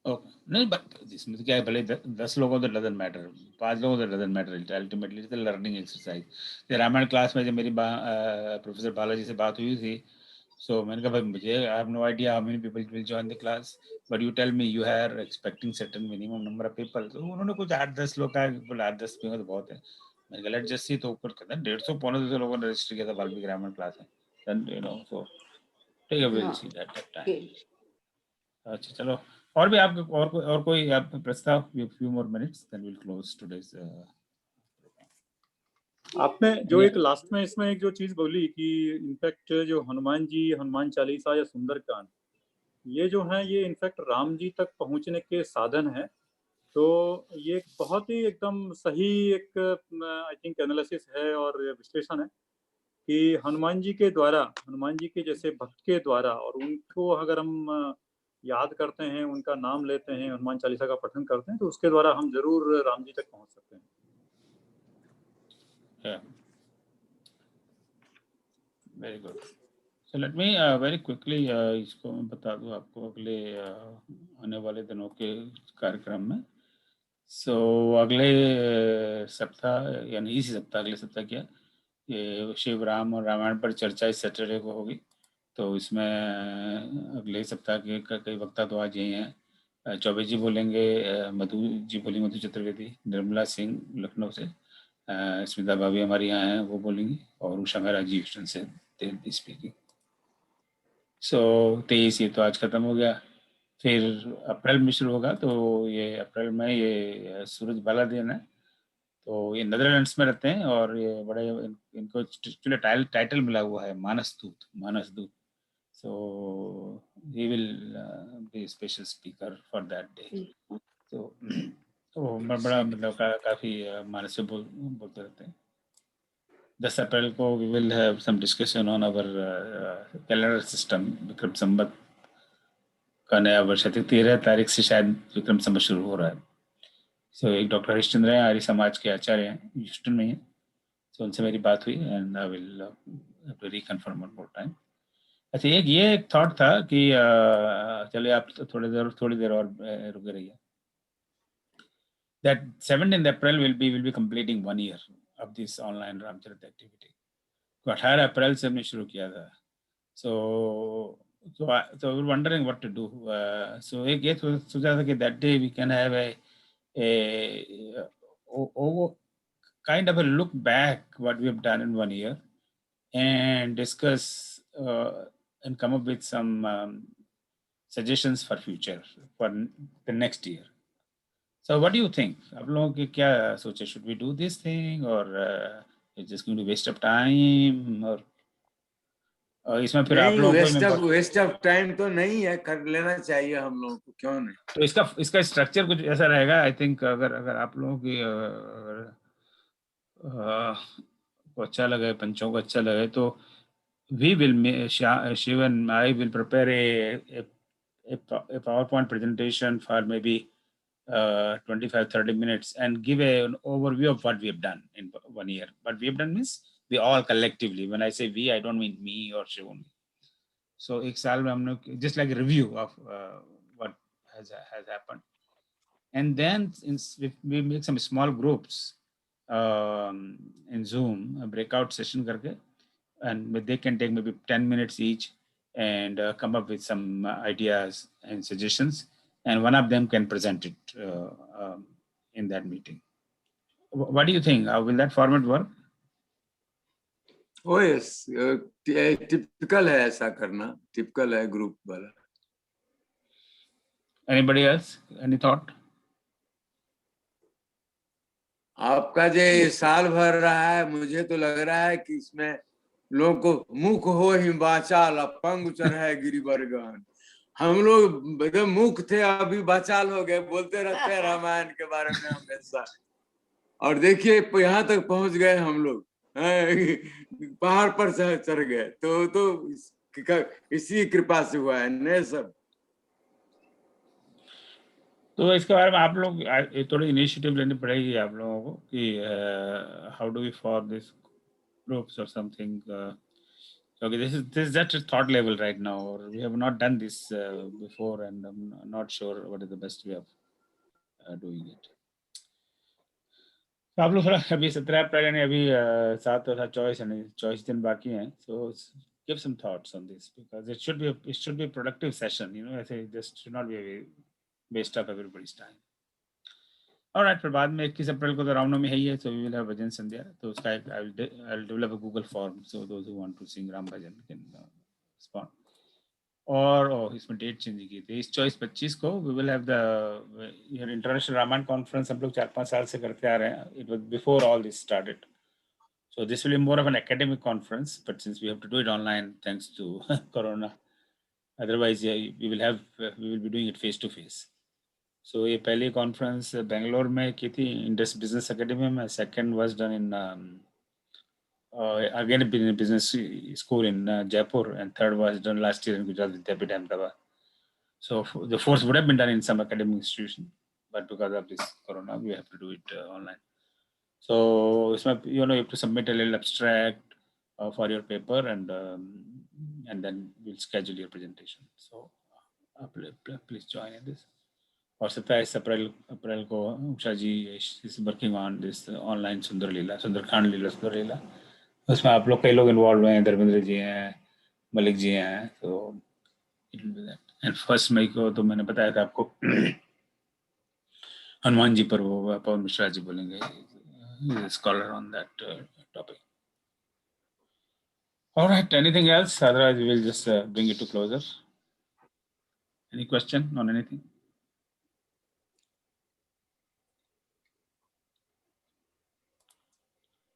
नहीं, बट इसमें क्या है, भले 10 लोगों तो डजंट मैटर, 5 लोगों तो doesn't matter, ultimately it's a learning exercise. Ramayana class में जब मेरी प्रोफेसर बालाजी से बात हुई थी, सो मैंने कहा भाई मुझे I have no idea how many people will join the class, but you tell me you are expecting certain minimum number of people. तो उन्होंने कुछ 8-10 लोग का बोला, 8-10 तो बहुत है। मैंने कहा लेट्स जस्ट सी, तो ऊपर कहता 150-200 लोगों ने रजिस्टर किया था वाल्मीकि रामायण क्लास में, देन यू नो, सो ठीक है, विल सी दैट टाइम। अच्छा चलो, और भी आपके और कोई आप प्रस्ताव? few more minutes then we'll close today's आपने जो एक लास्ट में इसमें एक जो चीज बोली कि इनफैक्ट जो हनुमान जी, हनुमान चालीसा या सुंदरकांड, ये जो है ये इनफैक्ट राम जी तक पहुंचने के साधन है। तो ये बहुत ही एकदम सही एक आई थिंक एनालिसिस है और विश्लेषण है कि हनुमान जी के द्वारा, हनुमान जी के जैसे भक्त के द्वारा, और उनको अगर हम याद करते हैं, उनका नाम लेते हैं, हनुमान चालीसा का पठन करते हैं, तो उसके द्वारा हम जरूर राम जी तक पहुंच सकते हैं। Very good. So let me very quickly इसको मैं बता दूं आपको अगले आने वाले दिनों के कार्यक्रम में। सो अगले सप्ताह, यानी इसी सप्ताह, अगले सप्ताह क्या, ये शिव राम और रामायण पर चर्चा इस सैटरडे को होगी। तो इसमें अगले सप्ताह के कई वक्ता तो आज यही हैं। चौबे जी बोलेंगे, मधु जी बोलेंगे, मधु चतुर्वेदी, निर्मला सिंह लखनऊ से, स्मिता भाभी हमारी यहाँ हैं वो बोलेंगी, और उषा मेहरा जी ह्यूस्टन से स्पीकिंग। सो 23 ये तो आज खत्म हो गया, फिर अप्रैल में शुरू होगा। तो ये अप्रैल में ये सूरज बाला दिन है, तो ये नेदरलैंड्स में रहते हैं और ये बड़े इनको टाइटल मिला हुआ है मानस दूत। So he will be a special speaker for that day. So बड़ा मतलब काफी मानस से बोलते रहते हैं। 10 अप्रैल को we will have some discussion on our calendar system। Vikram Samvat का नया वर्ष 13 तारीख से शायद विक्रम संवत शुरू हो रहा है। So एक डॉक्टर हरिश्चंद्र हैं, आर्य समाज के आचार्य हैं, ह्यूस्टन में हैं। So उनसे मेरी बात हुई and I will have to reconfirm one more time। अच्छा, ये एक थॉट था कि चलिए आप थोड़ी देर और रुके रहिए। That 17th April will be completing 1 year of this online Ramcharit activity. तो 18 अप्रैल से हमने शुरू किया था। So we're wondering what to do। So एक ये सोचा था कि that day we can have a kind of a look back what we have done in 1 year and discuss and come up with some suggestions for future, for the next year। So what do you think? आप लोगों के क्या सोचे? Should we do this thing or it's just going to waste of time? और इसमें फिर आप लोगों को वेस्ट ऑफ टाइम तो नहीं है, कर लेना चाहिए हम लोगों को, क्यों नहीं। तो इसका स्ट्रक्चर कुछ ऐसा रहेगा। आई थिंक अगर आप लोगों की को अच्छा लगे, पंचों को अच्छा लगे, तो we will, Shiv and I will prepare a PowerPoint presentation for maybe 25-30 minutes and give an overview of what we have done in 1 year. What we have done means we all collectively. When I say we, I don't mean me or Shiv only. So एक साल में हमने just like a review of what has happened, and then we make some small groups in Zoom, a breakout session करके and they can take maybe 10 minutes each and come up with some ideas and suggestions, and one of them can present it in that meeting. What do you think? Will that format work? Oh yes, typical है ऐसा करना, typical है group वाला. Anybody else? Any thought? आपका जो ये साल भर रहा है, मुझे तो लग रहा है कि इसमें लोगों को मुख हो ही बाचाल, अपंग चढ़े गिरिवर गहन. हम लोग एकदम मुख थे, अभी बाचाल हो गए, बोलते रहते हैं रामायण के बारे में हमेशा. और देखिए यहाँ तक पहुंच गए हम लोग, पहाड़ पर चढ़ गए. तो इसी कृपा से हुआ है न सब. तो इसके बारे में आप लोग थोड़ी इनिशिएटिव लेनी पड़ेगी आप लोगों को कि how do we for this groups और समथिंग, क्योंकि this is just thought level right now, और we have not done this before and I am not sure what is the best way of doing it. तो आप लोग थोड़ा अभी 17 अप्रैल यानी अभी 7 और 24 दिन बाकी हैं. सो give some thoughts on this because it should be a productive session, you know. I say this should not be a waste of everybody's time. All right, फिर बाद में 21 अप्रैल को तो रामनवमी है ही है, so we will have भजन संध्या. तो उसका I'll develop a Google form so those who want to sing Ram bhajan can respond. और इसमें डेट चेंज की थी, 23-25 को we will have the international Ramayana conference. हम लोग 4-5 साल से करते आ रहे हैं. It was before all this started. So this will be more of an academic conference, but since we have to do it online thanks to Corona, otherwise we will be doing it face to face. So ये पहली कॉन्फ्रेंस बेंगलोर में की थी, इंडस बिजनेस एकेडमी में. Second was done in again business school in Jaipur, and third was done last year in Gujarat Vidyapith Ahmedabad. So the fourth would have been done in some academic institution, but because of this Corona, we have to do it online. So you know, you have to submit a little abstract for your paper, and then we'll schedule your presentation. So please join in this. और 27 अप्रैल को उषा जी is working on this online Sundarkand लीला. उसमें आप लोग कई लोग इन्वॉल्व हैं, धर्मेंद्र जी हैं, मलिक जी हैं. तो it will B that. And 1 मई को तो मैंने बताया था आपको हनुमान जी पर वो पवन मिश्रा जी बोलेंगे, scholar on that topic. All right, anything else? Otherwise we will just bring it to closure. Any question on anything?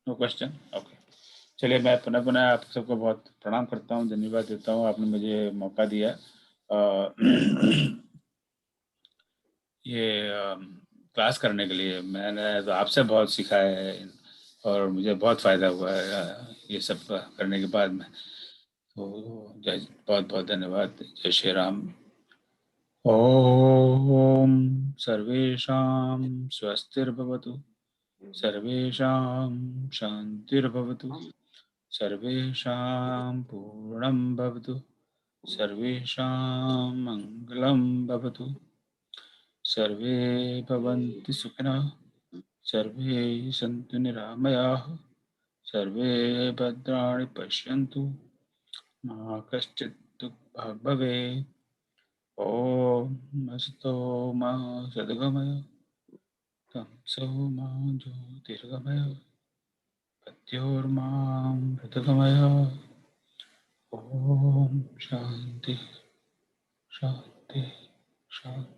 No question? Okay. चलिए, मैं पुनः आप सबको बहुत प्रणाम करता हूँ, धन्यवाद देता हूँ, आपने मुझे मौका दिया. ये क्लास करने के लिए. मैंने तो आपसे बहुत सीखा है और मुझे बहुत फ़ायदा हुआ है ये सब करने के बाद में. तो बहुत बहुत धन्यवाद. जय श्री राम. ओम सर्वेषां स्वस्तिर्भवतु, सर्वेषां शान्तिर्भवतु, सर्वेषां पूर्णं भवतु, सर्वेषां मङ्गलं भवतु, सर्वे भवन्तु सुखिनः, सर्वे सन्तु निरामयाः, सर्वे भद्राणि पश्यन्तु, मा कश्चित् दुःखभाग् भवेत्. ॐ अस्तु मा सद्गमय, तमसो मा ज्योतिर्गमय, मृत्योर्मां मृतगमय. ॐ शान्ति शान्ति शान्ति.